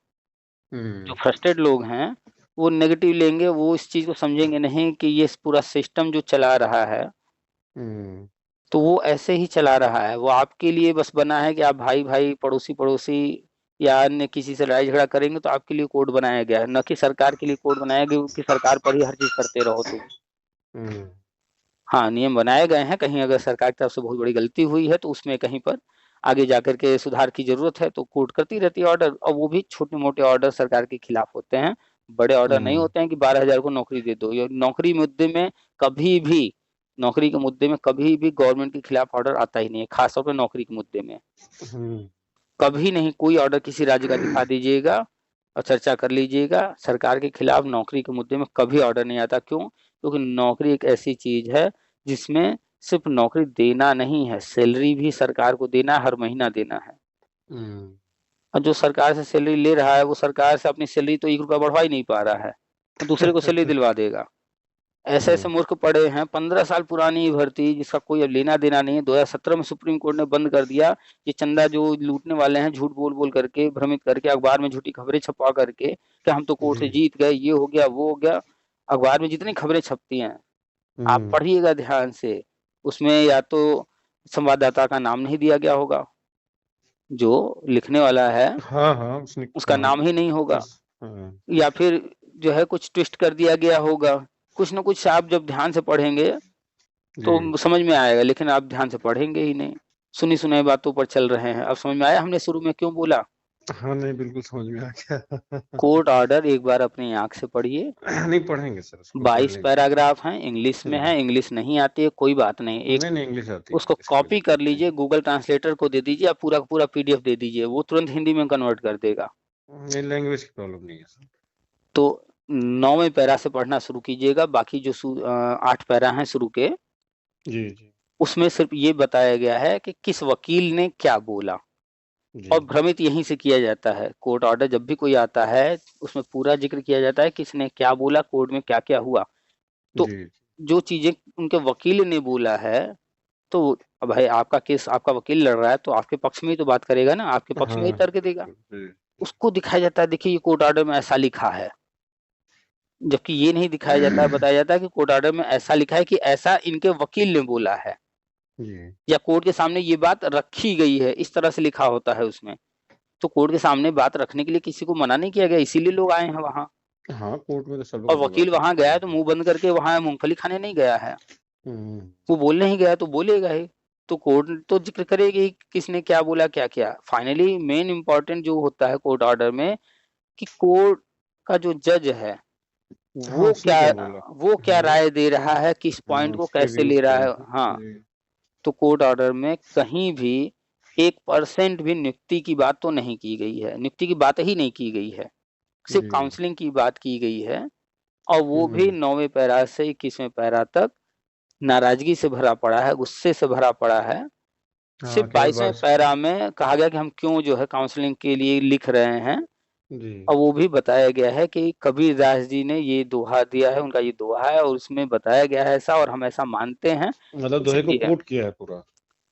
जो हम्म। फ्रस्ट्रेट लोग हैं वो नेगेटिव लेंगे, वो इस चीज को समझेंगे नहीं कि ये पूरा सिस्टम जो चला रहा है हम्म। तो वो ऐसे ही चला रहा है। वो आपके लिए बस बना है कि आप भाई भाई, पड़ोसी पड़ोसी या अन्य किसी से लड़ाई झगड़ा करेंगे तो आपके लिए कोड बनाया गया है, न कि सरकार के लिए कोड बनाया गया कि सरकार पर ही हर चीज करते रहो तुम। हम्म। हाँ, नियम बनाए गए हैं, कहीं अगर सरकार की तरफ से बहुत बड़ी गलती हुई है तो उसमें कहीं पर आगे जाकर के सुधार की जरूरत है तो कोर्ट करती रहती है ऑर्डर, और वो भी छोटे मोटे ऑर्डर सरकार के खिलाफ होते हैं। बड़े ऑर्डर नहीं हम्म। होते हैं कि 12,000 को नौकरी दे दो। ये नौकरी मुद्दे में कभी भी, नौकरी के मुद्दे में कभी भी गवर्नमेंट के खिलाफ ऑर्डर आता ही नहीं है, खासतौर पर नौकरी के मुद्दे में हम्म। कभी नहीं। कोई ऑर्डर किसी राज्य का दिखा दीजिएगा और चर्चा कर लीजिएगा, सरकार के खिलाफ नौकरी के मुद्दे में कभी ऑर्डर नहीं आता। क्यों? क्योंकि नौकरी एक ऐसी चीज है जिसमें सिर्फ नौकरी देना नहीं है, सैलरी भी सरकार को देना है, हर महीना देना है। हम्म। और जो सरकार से सैलरी ले रहा है वो सरकार से अपनी सैलरी तो 1 रुपया बढ़वा ही नहीं पा रहा है, तो दूसरे को सैलरी दिलवा देगा। ऐसे ऐसे हम्म। मूर्ख पड़े हैं। 15 साल पुरानी भर्ती जिसका कोई अब लेना देना नहीं है, 2017 में सुप्रीम कोर्ट ने बंद कर दिया। ये चंदा जो लूटने वाले हैं, झूठ बोल बोल करके, भ्रमित करके, अखबार में झूठी खबरें छपवा करके कि हम तो कोर्ट जी। से जीत गए, ये हो गया वो हो गया। अखबार में जितनी खबरें छपती हैं आप हम्म। पढ़िएगा ध्यान से, उसमें या तो संवाददाता का नाम नहीं दिया गया होगा, जो लिखने वाला है हाँ, हाँ, उसने उसका नाम ही नहीं होगा, हाँ। या फिर जो है कुछ ट्विस्ट कर दिया गया होगा। कुछ ना कुछ आप जब ध्यान से पढ़ेंगे जी। तो समझ में आएगा, लेकिन आप ध्यान से पढ़ेंगे ही नहीं, सुनी सुनाई बातों पर चल रहे हैं। अब समझ में आया हमने शुरू में क्यों बोला? हाँ नहीं, बिल्कुल समझ में आ गया। कोर्ट ऑर्डर एक बार अपनी आंख से पढ़िए। नहीं, पढ़ेंगे सर, उसको पढ़ 22 लेंगे। पैराग्राफ हैं, इंग्लिश में है, इंग्लिश नहीं आती है कोई बात नहीं, एक नहीं नहीं, इंग्लिश आती है, उसको इंग्लिश की कोई कॉपी कर दिक्कत नहीं लीजिए, है। गूगल ट्रांसलेटर को दे दीजिए, आप पूरा का पूरा पीडीएफ दे दीजिए, वो तुरंत हिंदी में कन्वर्ट कर देगा। नहीं, लैंग्वेज की प्रॉब्लम नहीं है सर। तो 9वें पैरा से पढ़ना शुरू कीजिएगा, बाकी जो 8 पैरा हैं शुरू के, जी जी उसमें सिर्फ ये बताया गया है कि किस वकील ने क्या बोला। जी और भ्रमित यहीं से किया जाता है, कोर्ट ऑर्डर जब भी कोई आता है उसमें पूरा जिक्र किया जाता है किसने क्या बोला, कोर्ट में क्या क्या हुआ। तो जी जो चीजें उनके वकील ने बोला है, तो अब भाई आपका केस, आपका वकील लड़ रहा है तो आपके पक्ष में ही तो बात करेगा ना, आपके हाँ पक्ष में ही हाँ, तर्क देगा। बिल्कुल जी। उसको दिखाया जाता है, देखिए ये कोर्ट ऑर्डर में ऐसा लिखा है, जबकि ये नहीं दिखाया जाता है, बताया जाता है कि कोर्ट ऑर्डर में ऐसा लिखा है कि ऐसा इनके वकील ने बोला है, जी या कोर्ट के सामने ये बात रखी गई है, इस तरह से लिखा होता है उसमें। तो कोर्ट के सामने बात रखने के लिए किसी को मना नहीं किया गया, इसीलिए लोग आए हैं वहां। हाँ, कोर्ट में तो सब लोग और अपनी वकील बात वहां रखते गया हैं। है तो मुंह बंद करके वहां मूंगफली खाने नहीं गया है, हम्म। वो बोलने ही गया तो बोलेगा ही। तो कोर्ट तो जिक्र करेगी ही कि किसने क्या बोला क्या क्या। फाइनली मेन इंपॉर्टेंट जो होता है कोर्ट ऑर्डर में, कि कोर्ट का जो जज है हाँ, वो उसने क्या, क्या बोला। वो क्या हाँ राय दे रहा है, किस हाँ, पॉइंट को उसके कैसे ले व्यूज रहा क्या है। है हाँ, जी। तो कोर्ट ऑर्डर में कहीं भी 1% भी नियुक्ति की बात तो नहीं की गई है, नियुक्ति की बात ही नहीं की गई है, सिर्फ जी। काउंसलिंग की बात की गई है। और वो भी हम्म। 9वें पैरा से 21वें पैरा तक नाराजगी से भरा पड़ा है, गुस्से से भरा पड़ा है। हाँ, सिर्फ केवल 22वें बाईस। पैरा में कहा गया कि हम क्यों जो है काउंसलिंग के लिए लिख रहे हैं। जी। और वो भी बताया गया है कि कबीर दास जी ने ये दोहा दिया है, उनका ये दोहा है, और उसमें बताया गया है ऐसा, और हम ऐसा मानते हैं, मतलब दोहे को इसलिए कोट किया है पूरा।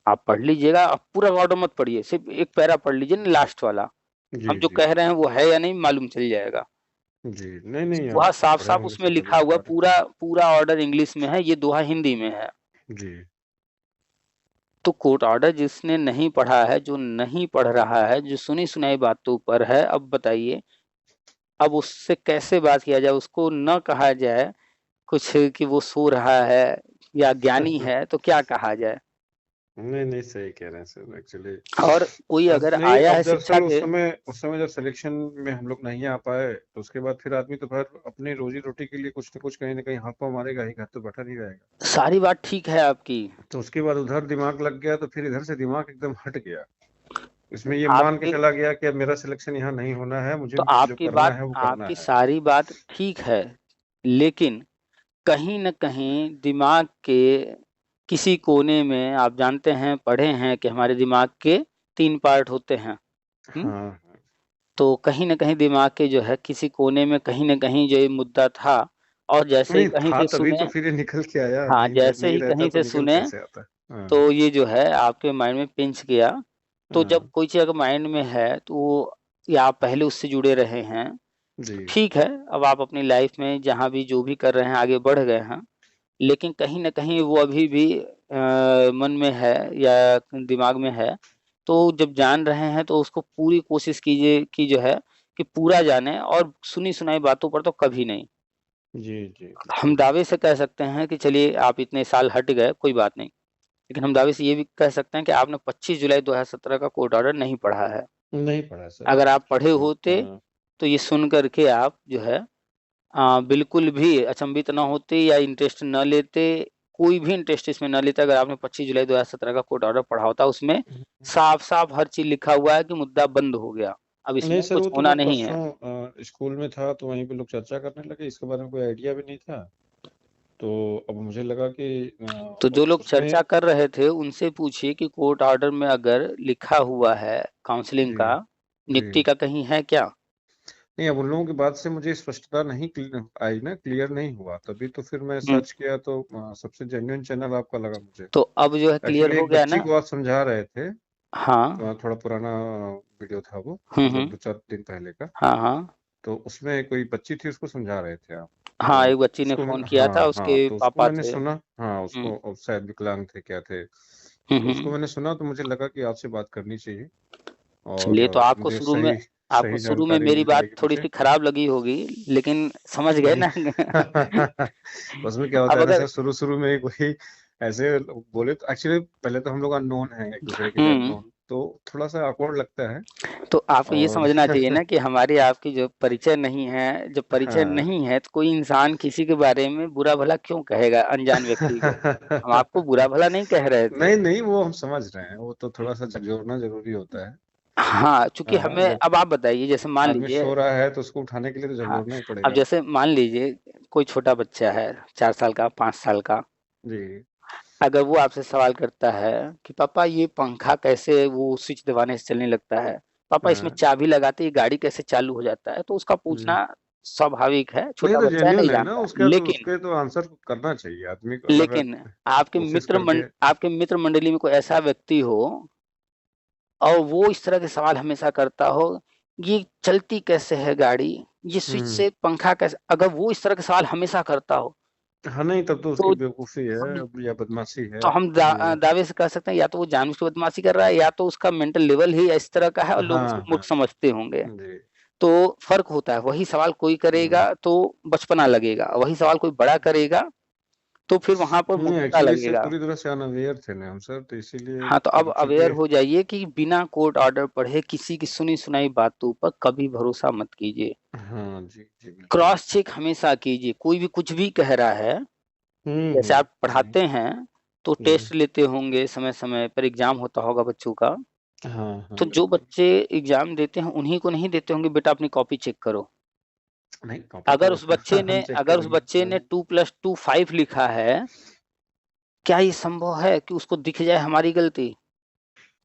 आप पढ़ लीजिएगा। आप पूरा ऑर्डर मत पढ़िए, सिर्फ एक पैरा पढ़ लीजिए ना, लास्ट वाला। जी हम जो जी कह रहे हैं वो है या नहीं मालूम चल जाएगा। जी। नहीं नहीं, आप दोहा साफ पढ़े साफ होंगे उसमें सर, तभी लिखा हुआ, बता रहे पूरा पूरा ऑर्डर इंग्लिश में है, ये दोहा हिंदी में है। हैं। जी। तो कोर्ट ऑर्डर जिसने नहीं पढ़ा है, जो नहीं पढ़ रहा है, जो सुनी सुनाई बातों पर है, अब बताइए, अब उससे कैसे बात किया जाए, उसको न कहा जाए कुछ कि वो सो रहा है या ज्ञानी है, तो क्या कहा जाए। नहीं नहीं, सही कह रहे हैं सर, एक्चुअली। और कोई अगर नहीं, आया है अब शिक्षा दरअसल के, उस समय जब सिलेक्शन में हम लोग नहीं आ पाए, तो उसके बाद फिर आदमी तो फिर अपनी रोजी रोटी के लिए कुछ न कुछ कहीं ना कहीं हाथ पाँव मारेगा ही, घर तो बैठा नहीं रहेगा। सारी बात ठीक है आपकी। तो उसके बाद उधर दिमाग लग गया, तो फिर इधर से दिमाग एकदम हट गया। इसमें ये मान के आपके, चला गया कि अब मेरा सिलेक्शन यहाँ नहीं होना है, मुझे तो जो आपकी करना बात, है वो करना आपकी है। सारी बात ठीक है, लेकिन कहीं न कहीं दिमाग के किसी कोने में, आप जानते हैं, पढ़े हैं कि हमारे दिमाग के 3 पार्ट होते हैं। हुँ? हाँ हाँ। तो कहीं न कहीं दिमाग के जो है किसी कोने में कहीं न कहीं जो ये मुद्दा था, और जैसे ही नहीं कहीं था, से तभी सुने, तो फिर ये निकल के आया, हाँ, जैसे नहीं ही रहता कहीं तो से निकल सुने, कैसे आता। हाँ तो ये जो है आपके माइंड में पिंच गया। तो जब हाँ। कोई चीज़ अगर माइंड में है तो वो, या आप पहले उससे जुड़े रहे हैं, जी तो ठीक है, अब आप अपनी लाइफ़ में जहाँ भी जो भी कर रहे हैं आगे बढ़ गए हैं। लेकिन कहीं न कहीं वो अभी भी मन में है या दिमाग में है। तो जब जान रहे हैं तो उसको पूरी कोशिश कीजिए कि जो है कि पूरा जानें, और सुनी-सुनाई बातों पर तो कभी नहीं। जी जी, हम बिल्कुल। दावे से कह सकते हैं कि चलिए आप इतने साल हट गए, कोई बात नहीं। लेकिन हम दावे से ये भी कह सकते हैं कि आपने 25 जुलाई 2017 का कोर्ट ऑर्डर नहीं पढ़ा है। नहीं पढ़ा सर, अगर आप पढ़े बिल्कुल। होते हाँ तो ये सुन कर के आप जो है बिल्कुल भी अचंभित ना होते या इंटरेस्ट न लेते, कोई भी इंटरेस्ट इसमें ना लेते, अगर आपने 25 जुलाई 2017 का कोर्ट ऑर्डर पढ़ा होता। उसमें साफ-साफ हर चीज़ लिखा हुआ है कि मुद्दा बंद हो गया, अब नहीं इसमें सर, कुछ वो तो होना मैं नहीं है। परसों स्कूल में था, तो वहीं पे लोग चर्चा करने लगे, इसके बारे में कोई आइडिया भी नहीं था। तो अब मुझे लगा कि तो जो लोग उसमें। चर्चा कर रहे थे उनसे पूछिए कि कोर्ट ऑर्डर में अगर लिखा हुआ है काउंसलिंग जी का, जी। नियुक्ति का कहीं है क्या? नहीं, अब उन लोगों की बात से मुझे स्पष्टता नहीं आई ना, क्लियर नहीं हुआ, तभी तो फिर मैं हुँ, सर्च किया, तो सबसे जेन्युइन चैनल आपका लगा मुझे। तो अब जो है क्लियर एक्चुअली हो एक गया बच्ची ना? को आप समझा रहे थे, हाँ। थोड़ा पुराना वीडियो था वो, हुँ, मतलब हुँ। 2-4 दिन पहले का। हाँ, हाँ। तो उसमें कोई बच्ची थी, उसको समझा रहे थे आप। हाँ, तो एक बच्ची ने उसको फ़ोन मैंने, किया था, हाँ हाँ, उसके तो उसको पापा मैंने थे। सुना। हाँ, हुँ, उसको शायद विकलांग थे, क्या थे। हुँ, तो उसको हुँ। मैंने सुना, तो मुझे लगा कि आपसे बात करनी चाहिए, और चलिए, तो मुझे सही आपको सही शुरू में जानकारी मेरी मिल बात जाएगी मुझे। थोड़ी-सी खराब लगी होगी, लेकिन समझ गए नहीं। ना? उसमें क्या होता अब है ना अगर, सर, शुरू शुरू में कोई ऐसे लोग बोले, तो एक्चुअली पहले तो हम लोग अननोन हैं, एक दूसरे के लिए हुँ, अननोन। तो थोड़ा सा awkward लगता है। तो आपको ये और समझना चाहिए ना कि हमारी आपकी जो परिचय नहीं है, जब परिचय हाँ। नहीं है तो कोई इंसान किसी के बारे में बुरा भला क्यों कहेगा अनजान व्यक्ति को? हम आपको बुरा भला नहीं कह रहे थे। नहीं नहीं, वो हम समझ रहे हैं, वो तो थोड़ा सा झकझोरना जरूरी होता है। हाँ, चूँकि हाँ, हमें जब अब आप बताइए जैसे मान आदमी लीजिए। सो रहा है तो उसको उठाने के लिए तो हाँ, झकझोरना ही अब पड़ेगा। जैसे मान लीजिए कोई छोटा बच्चा है 4 साल का, 5 साल का, जी। अगर वो आपसे सवाल करता है कि पापा ये पंखा कैसे वो स्विच दबाने से चलने लगता है, पापा इसमें हाँ। चाबी लगाते ही गाड़ी कैसे चालू हो जाता है, तो उसका हम्म। पूछना स्वाभाविक है, नहीं, छोटा तो बच्चा है नहीं जेन्युइन है ना, जानता। उसका तो लेकिन उसके तो आंसर करना चाहिए आदमी को, अगर लेकिन आपके कोशिश करके। आपके मित्र मंडली में कोई ऐसा व्यक्ति हो और वो इस तरह के सवाल हमेशा करता हो, ये चलती कैसे है गाड़ी, ये स्विच हम्म। से पंखा कैसे, अगर वो इस तरह के सवाल हमेशा करता हो हाँ, नहीं तब तो उसकी तो बेवकूफी हम है या बदमाशी है। तो हम जी। दावे से कह सकते हैं या तो वो जानबूझ के बदमाशी कर रहा है या तो उसका मेंटल लेवल ही इस तरह का है और लोग उसको हाँ मूर्ख हाँ। समझते होंगे। जी। तो फर्क होता है, वही सवाल कोई हम्म। करेगा तो बचपना लगेगा, वही सवाल कोई बड़ा करेगा तो फिर वहां पर नहीं, मूर्खता एक्चुअली इससे लगेगा। पूरी तरह से अनअवेयर थे ना हम सर, तो इसीलिए हाँ, तो अब अब अवेयर चूंकि। हो जाइए कि बिना कोर्ट ऑर्डर पढ़े किसी की सुनी सुनाई बातों पर कभी भरोसा मत कीजिए। हाँ जी जी, बिल्कुल। क्रॉस चेक हमेशा कीजिए, कोई भी कुछ भी कह रहा है। जैसे आप हम्म। पढ़ाते हैं तो जी। टेस्ट लेते होंगे, समय समय पर एग्जाम होता होगा बच्चों का। हाँ हाँ, तो जो बिल्कुल। बच्चे एग्जाम देते हैं उन्हीं को नहीं देते होंगे बेटा अपनी कॉपी चेक करो। नहीं, कॉपी तो हम चेक अगर उस करेंगे। बच्चे हाँ। ने 2+2 5 लिखा है, क्या ये संभव है कि उसको दिख जाए हमारी गलती?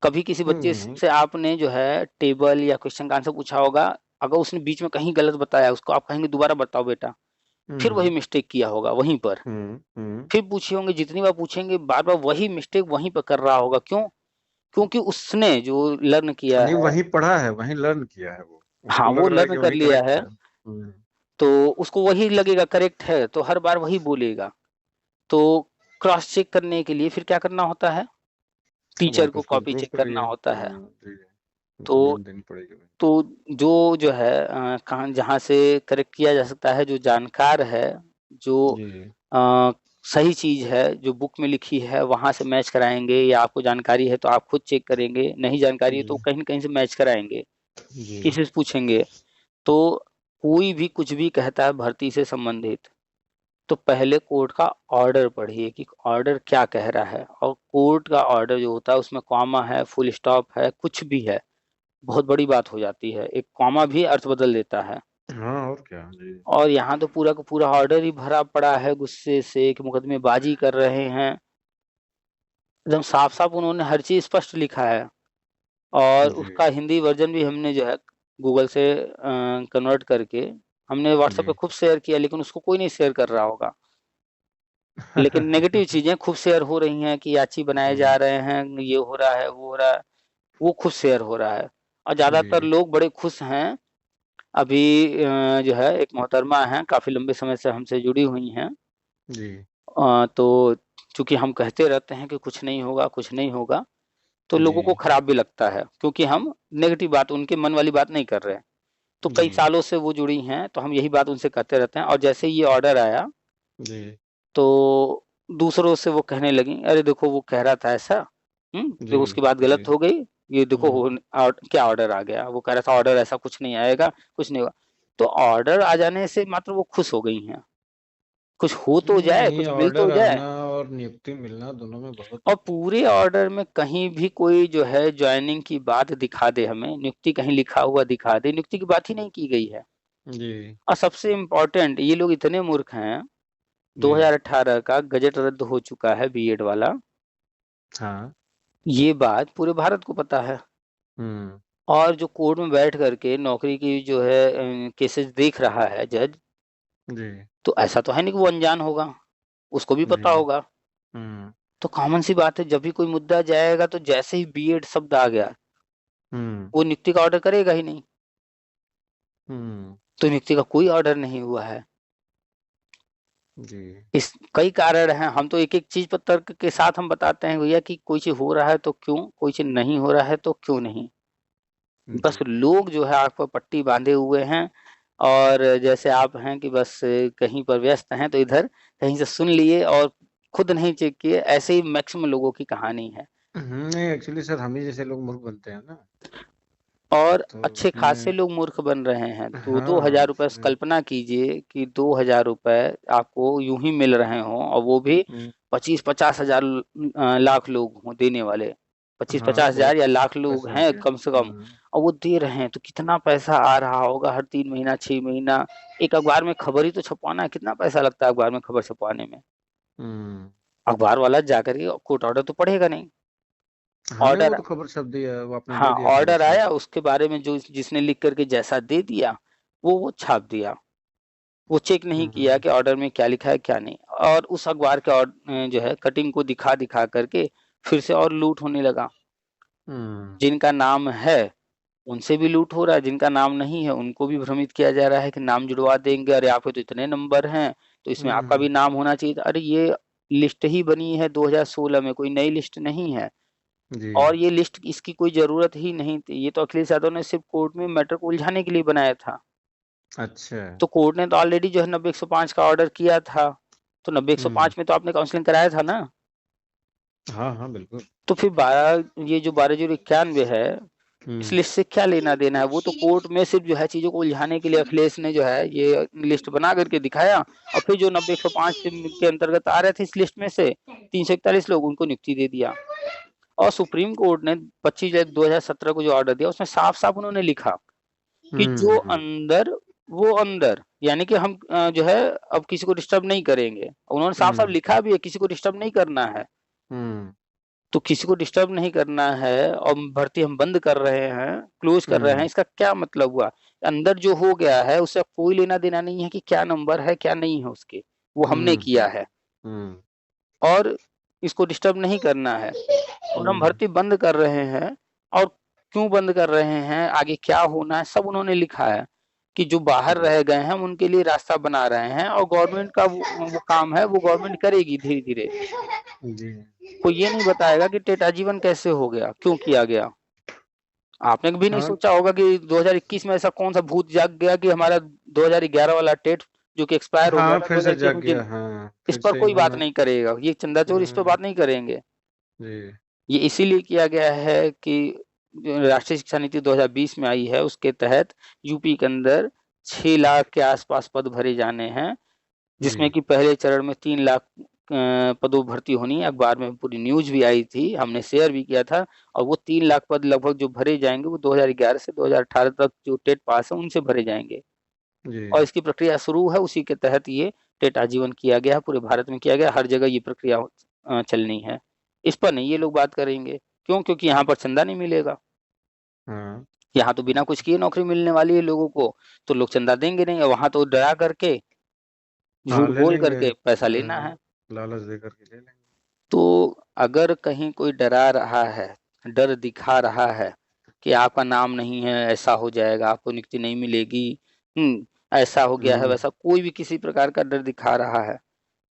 कभी किसी बच्चे नहीं। से आपने जो है टेबल या क्वेश्चन का आंसर पूछा होगा, अगर उसने बीच में कहीं गलत बताया, उसको आप कहेंगे दोबारा बताओ बेटा, फिर वही हम्म मिस्टेक किया होगा वहीं पर। हम्म। फिर पूछे होंगे, जितनी बार पूछेंगे बार-बार वही मिस्टेक वहीं पर कर रहा होगा। क्यों? क्योंकि उसने जो लर्न किया नहीं, है, वहीं पढ़ा है, वहीं लर्न किया है, वो हाँ, उसको लग वो रहा है लर्न कि कर वही लिया करेक्ट है, है। तो उसको वही लगेगा करेक्ट है, तो हर बार वही बोलेगा। तो क्रॉस चेक करने के लिए फिर क्या करना होता है? अब टीचर आप को उसको कॉपी इम्प्रूव चेक करना करिए। होता है। जी। तो इम्प्रूवमेंट देनी पड़ेगी वहीं। तो जो है कहाँ जहाँ से करेक्ट किया जा सकता है, जो जानकार है, जो जी अ, सही चीज़ है, जो बुक में लिखी है, वहाँ से मैच कराएँगे या आपको जानकारी है तो आप खुद चेक करेंगे, नहीं जानकारी है तो जी कहीं न कहीं से मैच कराएँगे, जी। किसी से पूछेंगे। तो कोई भी कुछ भी कहता है भर्ती से संबंधित, तो पहले कोर्ट का ऑर्डर पढ़िए कि ऑर्डर क्या कह रहा है, और कोर्ट का ऑर्डर जो होता है उसमें कॉमा है, फुल स्टॉप है, कुछ भी है, बहुत बड़ी बात हो जाती है। एक कॉमा भी अर्थ बदल देता है। हाँ, और क्या। जी। और यहाँ तो पूरा का पूरा ऑर्डर ही भरा पड़ा है गुस्से से कि मुकदमेबाजी कर रहे हैं। एकदम साफ-साफ उन्होंने हर चीज़ स्पष्ट लिखा है और जी उसका हिंदी वर्ज़न भी हमने जो है गूगल से कन्वर्ट करके हमने व्हाट्सएप पे जी। खूब शेयर किया, लेकिन उसको कोई नहीं शेयर कर रहा होगा। लेकिन नेगेटिव चीज़ें खूब शेयर हो रही हैं कि याची बनाए जा हम्म। रहे हैं, ये हो रहा है, वो हो रहा है, वो खूब शेयर हो रहा है। और ज़्यादातर जी लोग बड़े खुश हैं। अभी जो है एक मोहतरमा हैं, काफ़ी लंबे समय से हमसे जुड़ी हुई हैं। जी तो चूँकि हम कहते रहते हैं कि कुछ नहीं होगा, कुछ नहीं होगा, तो जी लोगों को खराब भी लगता है, क्योंकि हम नेगेटिव बात, उनके मन वाली बात नहीं कर रहे हैं। तो कई जी सालों से वो जुड़ी हैं, तो हम यही बात उनसे कहते रहते हैं और जैसे ही ये ऑर्डर आया, जी तो दूसरों से वो कहने लगीं, "अरे देखो वो कह रहा था ऐसा, जी देखो उसकी बात जी। गलत हो गई, ये देखो हम्म। क्या ऑर्डर आ गया, वो कह रहा था ऑर्डर ऐसा कुछ नहीं आएगा, कुछ नहीं होगा।" तो ऑर्डर आ जाने से मात्र वो खुश हो गई हैं, कुछ हो तो जाए, नहीं, कुछ मिल तो ऑर्डर जाए। आना और नियुक्ति मिलना दोनों में बहुत। और पूरे ऑर्डर में कहीं भी कोई जो है जॉइनिंग की बात दिखा दे हमें, नियुक्ति कहीं लिखा हुआ दिखा दे, नियुक्ति की बात ही नहीं की गई है। जी और सबसे इम्पोर्टेंट, ये लोग इतने मूर्ख हैं, जी। 2018 का गजट रद्द हो चुका है बीएड वाला, हाँ। ये बात पूरे भारत को पता है। हम्म। और जो कोर्ट में बैठ करके नौकरी की जो है केसेस देख रहा है जज, जी तो ऐसा तो है नहीं कि वो अनजान होगा, उसको भी जी। पता होगा। हम्म तो कॉमन सी बात है, जब भी कोई मुद्दा जाएगा तो जैसे ही बीएड शब्द आ गया, हम्म। वो नियुक्ति का ऑर्डर करेगा ही नहीं। हम्म। तो नियुक्ति का कोई ऑर्डर नहीं हुआ है। जी इस कई कारण हैं, हम तो एक-एक चीज़ पर तर्क के साथ हम बताते हैं भैया कि कोई चीज़ हो रहा है तो क्यों, कोई चीज़ नहीं हो रहा है तो क्यों नहीं। बस जी। लोग जो है आँख पर पट्टी बाँधे हुए हैं और जैसे आप हैं कि बस कहीं पर व्यस्त हैं तो इधर कहीं से सुन लिए और खुद नहीं चेक किए, ऐसे ही मैक्सिमम लोगों की कहानी है। नहीं एक्चुअली सर हम ही जैसे लोग मूर्ख बनते हैं ना, और तो अच्छे खासे उसमें। लोग मूर्ख बन रहे हैं। दो दो हाँ हजार रुपए, उसमें। कल्पना कीजिए कि 2,000 रुपए आपको यूं ही मिल रहे हों, और वो भी हम्म, 25-50 हजार लाख लोग हों देने वाले, पच्चीस हाँ पचास हजार बहुत या लाख लोग पैसे हो हैं गया। कम से कम, और वो दे रहे हैं। तो कितना पैसा आ रहा होगा हर 3 महीना 6 महीना। एक अखबार में खबर ही तो छपवाना है, कितना पैसा लगता है अखबार में खबर छपवाने में? हम्म। अखबार वाला जाकर के कोर्ट ऑर्डर तो पढ़ेगा नहीं। हाँ नहीं वो ऑर्डर, तो खबर छप दी है, वो आपने हाँ दे दिया खबर ऑर्डर छप। आया, उसके बारे में जो जिसने लिख करके जैसा दे दिया वो छाप दिया। वो चेक नहीं किया हम्म। कि ऑर्डर में क्या लिखा है क्या नहीं। और उस अखबार के जो है कटिंग को दिखा दिखा करके फिर से और लूट होने लगा। हम्म। जिनका नाम है उनसे भी लूट हो रहा है, जिनका नाम नहीं है उनको भी भ्रमित किया जा रहा है कि नाम जुड़वा देंगे, अरे आपके तो इतने नंबर हैं तो इसमें आपका हम्म। भी नाम होना चाहिए था। अरे ये लिस्ट ही बनी है 2016 में, कोई नई लिस्ट नहीं है। जी। और ये लिस्ट इसकी कोई जरूरत ही नहीं थी, ये तो अखिलेश यादव ने सिर्फ कोर्ट में मैटर को उलझाने के लिए बनाया था। अच्छा। तो कोर्ट ने तो ऑलरेडी जो है 90-105 का ऑर्डर किया था, तो नब्बे एक सौ हम्म। पांच में तो आपने काउंसलिंग कराया था ना। हाँ हाँ बिल्कुल। तो फिर 12 ये जो 12,091 है, इस हम्म। लिस्ट से क्या लेना देना है? वो तो कोर्ट में सिर्फ जो है चीजों को उलझाने के लिए अखिलेश ने जो है ये लिस्ट बना करके दिखाया। और फिर जो 90-105 के अंतर्गत आ रहे थे इस लिस्ट में से 341 लोग, उनको नियुक्ति दे दिया। और सुप्रीम कोर्ट ने 25 जुलाई 2017 को जो ऑर्डर दिया उसमें साफ साफ उन्होंने लिखा कि जो हम्म। अंदर वो अंदर, यानी कि हम जो है अब किसी को डिस्टर्ब नहीं करेंगे। उन्होंने साफ साफ हम्म। लिखा भी है किसी को डिस्टर्ब नहीं करना है। हम्म। तो किसी को डिस्टर्ब नहीं करना है और भर्ती हम बंद कर रहे हैं, क्लोज कर रहे हैं, हम्म। इसका क्या मतलब हुआ? अंदर जो हो गया है उससे कोई लेना देना नहीं है कि क्या नंबर है क्या नहीं है उसके, वो हमने हम्म। किया है। हम्म। और इसको डिस्टर्ब नहीं करना है, और हम हम्म। भर्ती बंद कर रहे हैं। और क्यों बंद कर रहे हैं, आगे क्या होना है, सब उन्होंने लिखा है। कि जो बाहर हम्म। रह गए हैं हम उनके लिए रास्ता बना रहे हैं, और गवर्नमेंट का वो काम है, वो गवर्नमेंट करेगी धीरे धीरे। जी। कोई ये नहीं बताएगा कि टेट आजीवन कैसे हो गया, क्यों किया गया। आपने भी नहीं हाँ सोचा होगा कि 2021 में ऐसा कौन सा भूत जाग गया कि हमारा 2011 वाला टेट जो कि एक्सपायर हो गया हाँ था फिर से जाग 2021 में, गया, हाँ इस फिर पर से कोई बात इन्होंने। नहीं करेगा, ये चंदा चोर इस पर हम्म। बात नहीं करेंगे। जी। ये इसीलिए किया गया है कि जो राष्ट्रीय शिक्षा नीति 2020 में आई है उसके तहत यूपी के अंदर 6 लाख के आसपास पद भरे जाने हैं, जिसमें जी। कि पहले चरण में 3 लाख पदों भर्ती होनी है। अखबार में पूरी न्यूज भी आई थी, हमने शेयर भी किया था। और वो 3 लाख पद लगभग जो भरे जाएंगे वो 2011 से 2018 तक जो टेट पास है उनसे भरे जाएंगे। जी। और इसकी प्रक्रिया शुरू है, उसी के तहत ये टेट आजीवन किया गया, पूरे भारत में किया गया, हर जगह ये प्रक्रिया चलनी है। इस पर नहीं ये लोग बात करेंगे, क्यों? क्योंकि यहाँ पर चंदा नहीं मिलेगा। हाँ। यहाँ तो बिना कुछ किए नौकरी मिलने वाली है लोगों को, तो लोग चंदा देंगे नहीं, और वहां तो डरा करके हाँ झूठ ले बोल लेंगे। करके पैसा लेना है। लालच दे करके ले लेंगे। तो अगर कहीं कोई डरा रहा है, डर दिखा रहा है कि आपका नाम नहीं है, ऐसा हो जाएगा, आपको नियुक्ति नहीं मिलेगी, ऐसा हो गया है, हम्म। वैसा कोई भी किसी प्रकार का डर दिखा रहा है,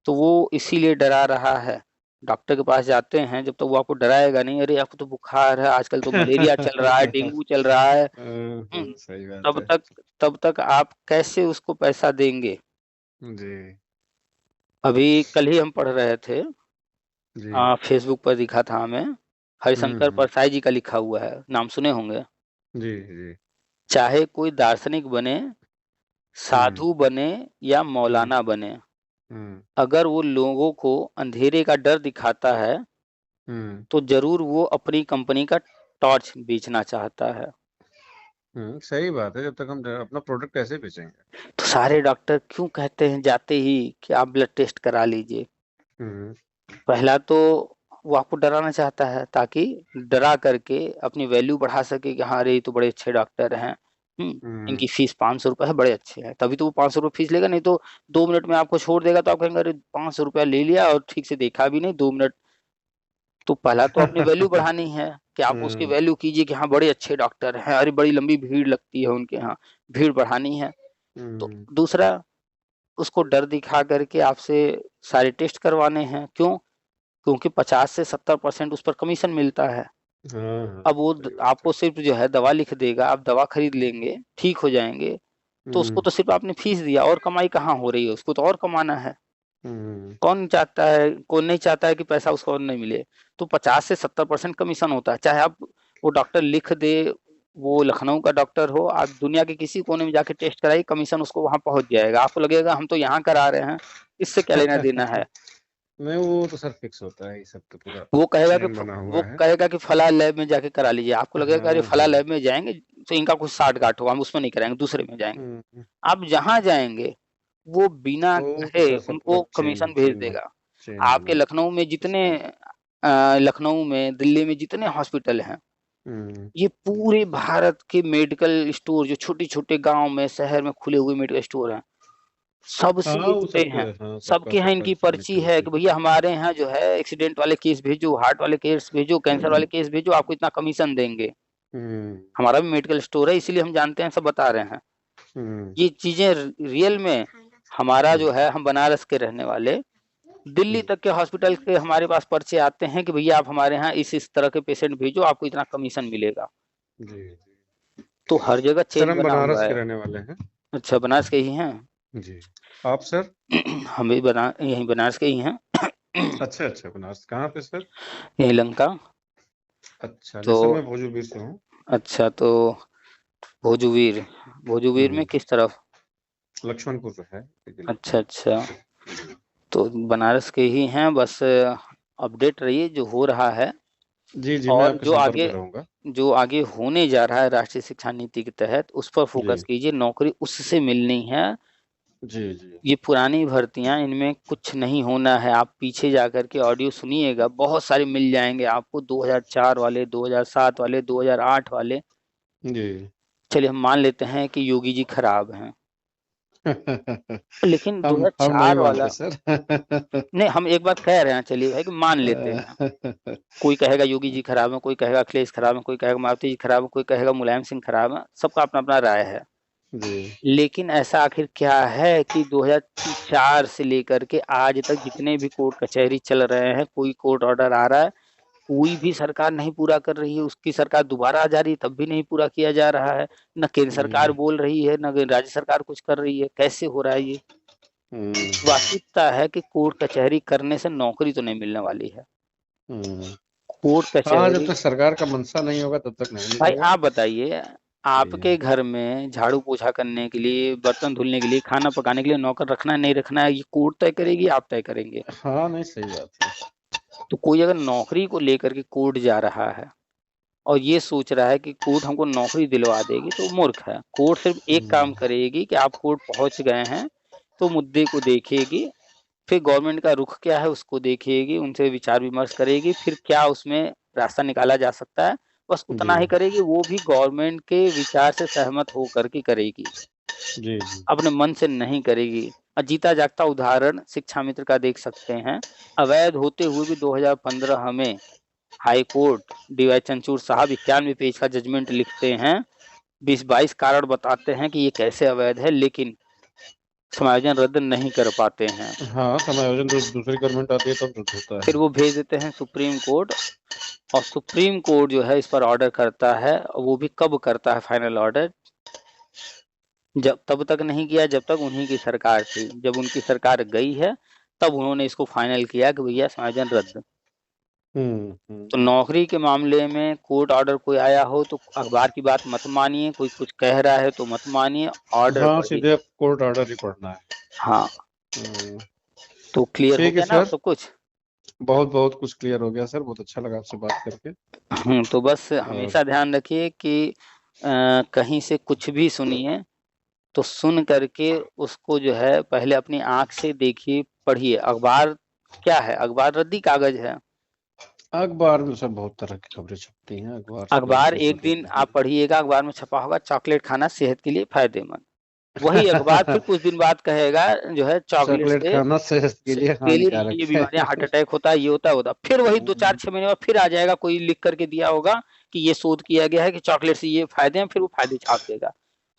तो वो इसीलिए डरा रहा है। डॉक्टर के पास जाते हैं जब तक वो आपको डराएगा नहीं, अरे आपको तो बुखार है, आजकल तो मलेरिया चल रहा है, डेंगू चल रहा है, सही बात तब है। तक तब तक आप कैसे उसको पैसा देंगे? जी। अभी कल ही हम पढ़ रहे थे, जी। फेसबुक पर दिखा था हमें, हरिशंकर हम्म। परसाई जी का लिखा हुआ है, नाम सुने होंगे। जी। जी। चाहे कोई दार्शनिक बने, हम्म। साधु बने या हम्म। मौलाना बने, हम्म। अगर वो लोगों को अंधेरे का डर दिखाता है हम्म। तो जरूर वो अपनी कंपनी का टॉर्च बेचना चाहता है। सही बात है, जब तक हम अपना प्रोडक्ट कैसे बेचेंगे। तो सारे डॉक्टर क्यों कहते हैं जाते ही कि आप ब्लड टेस्ट करा लीजिए? हम्म। पहला तो वो आपको डराना चाहता है ताकि डरा करके अपनी वैल्यू बढ़ा सके कि हाँ अरे ये तो बड़े अच्छे डॉक्टर हैं, हम्म। इनकी फीस 500 रुपये है, बड़े अच्छे हैं, तभी तो वो 500 रुपये फीस लेगा, नहीं तो 2 मिनट में आपको छोड़ देगा तो आप कहेंगे अरे 500 रुपया ले लिया और ठीक से देखा भी नहीं 2 मिनट। तो पहला तो अपनी वैल्यू बढ़ानी है कि आप उसकी हम्म। वैल्यू कीजिए कि हाँ बड़े अच्छे डॉक्टर हैं, अरे बड़ी लंबी भीड़ लगती है उनके यहाँ, भीड़ बढ़ानी है। तो हम्म। दूसरा, उसको डर दिखा करके आपसे सारे टेस्ट करवाने हैं, क्यों? क्योंकि 50 से 70% उस पर कमीशन मिलता है। हाँ हाँ अब वो सही बात है। आपको सिर्फ जो है दवा लिख देगा, आप दवा खरीद लेंगे, ठीक हो जाएंगे, तो उसको हम्म। तो सिर्फ आपने फीस दिया, और कमाई कहाँ हो रही है? उसको तो और कमाना है। कौन चाहता है, कौन नहीं चाहता है कि पैसा उसको नहीं मिले। तो 50 से 70% कमीशन होता है, चाहे आप वो डॉक्टर लिख दे, वो लखनऊ का डॉक्टर हो, आप दुनिया के किसी कोने में जाके टेस्ट कराइए, कमीशन उसको वहां पहुंच जाएगा। आपको लगेगा हम तो यहाँ करा रहे हैं, इससे क्या लेना देना है। नहीं, वो तो सर फिक्स होता है, ये सब तो पूरा वो कहेगा कि चेन बना वो हुआ है। कहेगा कि फला लैब में जाके करा लीजिए, आपको लगेगा अरे हाँ फला हाँ। लैब में जाएंगे तो इनका कुछ साठ गांठ होगा, हम उसमें नहीं कराएंगे, दूसरे में जाएंगे। हम्म, आप जहां जाएंगे वो बिना वो तो कहे सर सब पूरा उनको चेन कमीशन भेज चेन देगा। चेन आपके बना लखनऊ में जितने सिस्टम। लखनऊ में, दिल्ली में जितने हॉस्पिटल हैं, हम्म। ये पूरे भारत के मेडिकल स्टोर जो छोटे छोटे गांव में, शहर में खुले हुए मेडिकल स्टोर हैं, सबसे हाँ ये वो जुड़े सबके, हैं। हाँ सबका सबके यहाँ सबका इनकी पर्ची है कनेक्टिविटी। कि भैया हमारे यहाँ जो है एक्सीडेंट वाले केस भेजो, हार्ट वाले केस भेजो, कैंसर वाले केस भेजो, आपको इतना कमीशन देंगे। हम्म हमारा भी मेडिकल स्टोर है, इसीलिए हम जानते हैं, सब बता रहे हैं। हम्म ये चीजें रियल में हमारा हम्म जो है, हम बनारस के रहने वाले, दिल्ली हम्म, तक के हॉस्पिटल के हमारे पास पर्चे आते हैं कि भैया आप हमारे यहाँ इस तरह के पेशेंट भेजो, आपको इतना कमीशन मिलेगा। जी जी। तो हर जगह सर चेन हम बना हुआ बनारस के है। रहने वाले हैं। अच्छा, बनारस के ही हैं। जी। आप सर? हम भी यहीं बनारस के ही हैं। अच्छा अच्छा, बनारस कहाँ पे सर? यहीं लंका। अच्छा, नहीं तो सर मैं भोजूबीर से हूँ। अच्छा, तो भोजूवीर, भोजूवीर में हम्म, किस तरफ? लक्ष्मणपुर पे है एक अच्छा इलाका। अच्छा, तो बनारस के ही हैं, बस अपडेट रहिए जो हो रहा है। जी जी, मैं और आपके संपर्क में रहूंगा। जो आगे होने जा रहा है राष्ट्रीय शिक्षा नीति के तहत, उस पर फोकस जी कीजिए, नौकरी उससे मिलनी है। जी जी। ये पुरानी भर्तियां, इनमें कुछ नहीं होना है। आप पीछे जाकर के ऑडियो सुनिएगा, बहुत सारे मिल जाएंगे आपको, 2004 वाले, 2007 वाले, 2008 वाले। जी। चलिए हम मान लेते हैं कि योगी जी खराब हैं, लेकिन हम नहीं 2004 मानते वाला, सर। नहीं हम एक बात कह रहे हैं, चलिए भाई कि मान लेते हैं। कोई कहेगा योगी जी खराब है, कोई कहेगा अखिलेश खराब है, कोई कहेगा मायावती जी खराब है, कोई कहेगा मुलायम सिंह खराब है, सबका अपना अपना राय है। जी। लेकिन ऐसा आखिर क्या है कि 2004 से लेकर के आज तक जितने भी कोर्ट कचहरी चल रहे हैं, कोई कोर्ट ऑर्डर आ रहा है, कोई भी सरकार नहीं पूरा कर रही है। उसकी सरकार दोबारा आ जा रही है, तब भी नहीं पूरा किया जा रहा है। न केंद्र सरकार हम्म बोल रही है, न राज्य सरकार कुछ कर रही है। कैसे हो रहा है ये? हम्म वास्तविकता है कि कोर्ट कचहरी करने से नौकरी तो नहीं मिलने वाली है। हम्म। कोर्ट हाँ, जब कचहरी, तक सरकार का मंशा नहीं होगा तब तक नहीं भाई मिलेगा। आप बताइए, आपके जी। घर में झाड़ू पोछा करने के लिए, बर्तन धुलने के लिए, खाना पकाने के लिए नौकर रखना है नहीं रखना है, ये कोर्ट तय करेगी, आप तय करेंगे? हाँ, नहीं सही बात है। तो कोई अगर नौकरी को लेकर के कोर्ट जा रहा है और ये सोच रहा है कि कोर्ट हमको नौकरी दिलवा देगी, तो मूर्ख है। कोर्ट सिर्फ एक काम हम्म करेगी कि आप कोर्ट पहुंच गए हैं, तो मुद्दे को देखेगी, फिर गवर्नमेंट का रुख क्या है उसको देखेगी, उनसे विचार विमर्श करेगी, फिर क्या उसमें रास्ता निकाला जा सकता है, बस जी उतना ही करेगी। वो भी गवर्नमेंट के विचार से सहमत होकर के करेगी, जी जी। अपने मन से नहीं करेगी। और जीता जागता उदाहरण शिक्षा मित्र का देख सकते हैं। अवैध होते हुए भी 2015 में हाई कोर्ट, डीवाई चंद्रचूड़ साहब 91 पेज का जजमेंट लिखते हैं, 20-22 कारण बताते हैं कि ये कैसे अवैध है, लेकिन समायोजन रद्द नहीं कर पाते हैं। हाँ, समायोजन दूसरी गवर्नमेंट आती है तब रद्द होता फिर है। वो भेज देते हैं सुप्रीम कोर्ट, और सुप्रीम कोर्ट जो है इस पर ऑर्डर करता है। वो भी कब करता है फाइनल ऑर्डर? जब तब तक नहीं किया जब तक उन्हीं की सरकार थी। जब उनकी सरकार गई है, तब उन्होंने इसको फाइनल किया कि भैया समायोजन रद्द। तो हम्म। नौकरी के मामले में कोर्ट ऑर्डर कोई आया हो तो अखबार की बात मत मानिए, कोई कुछ कह रहा है तो मत मानिए, ऑर्डर हाँ, पढ़िए। सीधे कोर्ट ऑर्डर ही पढ़ना है। हाँ, हम्म, तो क्लियर हो ठीक है गया ना सर। सब कुछ? बहुत बहुत कुछ क्लियर हो गया सर, बहुत अच्छा लगा आपसे बात करके। तो बस और हमेशा ध्यान रखिए कि कहीं से कुछ भी सुनिए तो सुन करके उसको जो है पहले अपनी आंख से देखिए, पढ़िए। अखबार क्या है? अखबार रद्दी कागज है। अखबार में सर बहुत तरह की खबरें छपती हैं, अखबार से कोई अखबार विशेष एक मतलब दिन नहीं आप है। पढ़िएगा, अखबार में छपा होगा चॉकलेट खाना सेहत के लिए फायदेमंद। वही अखबार फिर कुछ दिन बाद कहेगा जो है चॉकलेट चॉकलेट से खाना सेहत के लिए हानिकारक ये है। बीमारियां, हार्ट अटैक होता है, ये होता है होता है। फिर वही 2-4-6 महीने बाद फिर आ जाएगा, कोई लिख करके दिया होगा कि ये शोध किया गया है कि चॉकलेट से ये फायदे हैं, फिर वो फायदे छाप देगा।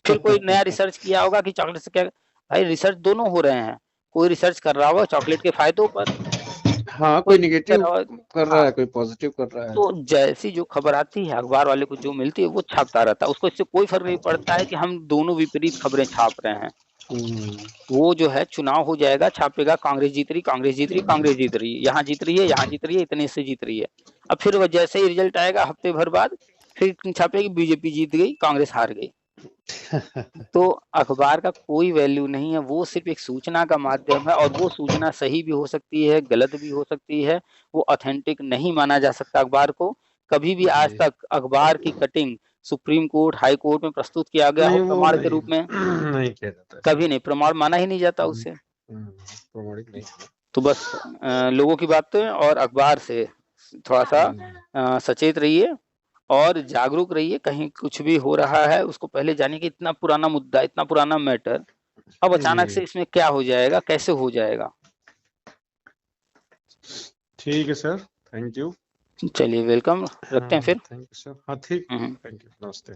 फिर कोई नया रिसर्च किया होगा कि चॉकलेट से क्या। भाई रिसर्च दोनों हो रहे हैं, कोई रिसर्च कर रहा होगा चॉकलेट के फायदों पर, हाँ, कोई कोई नहीं कर निगेटिव रहा होगा। कर रहा हाँ, है, कोई पॉजिटिव कर रहा है। तो जैसी जो खबर आती है अखबार वाले को जो मिलती है वो छापता रहता है, उसको इससे कोई फर्क नहीं पड़ता है कि हम दोनों विपरीत खबरें छाप रहे हैं। वो जो है चुनाव हो जाएगा, छापेगा कांग्रेस जीत रही, कांग्रेस जीत रही, कांग्रेस जीत रही है, यहाँ जीत रही है, यहाँ जीत रही है, इतने से जीत रही है। अब फिर वो जैसे ही रिजल्ट आएगा हफ्ते भर बाद फिर छापेगी बीजेपी जीत गई, कांग्रेस हार गई। तो अखबार का कोई वैल्यू नहीं है, वो सिर्फ एक सूचना का माध्यम है, और वो सूचना सही भी हो सकती है, गलत भी हो सकती है, वो ऑथेंटिक नहीं माना जा सकता अखबार को। कभी भी आज जी तक अखबार की cutting supreme court, high court में प्रस्तुत किया गया हो नहीं, वो प्रमाण के नहीं रूप में? नहीं किया जाता ऐसा। कभी नहीं, प्रमाण माना ही नहीं जाता उसे। प्रमाणिक नहीं है। तो बस लोगों की बातें और अखबार से थोड़ा सा सचेत रहिए और जागरूक रहिए। कहीं कुछ भी हो रहा है उसको पहले जानिए कि इतना पुराना मुद्दा, इतना पुराना मैटर अब अचानक से जी इसमें क्या हो जाएगा, कैसे हो जाएगा। ठीक है सर, थैंक यू। चलिए, वेलकम, रखते हैं हाँ फिर। थैंक यू सर, हाँ ठीक, हम्म। थैंक यू, नमस्ते।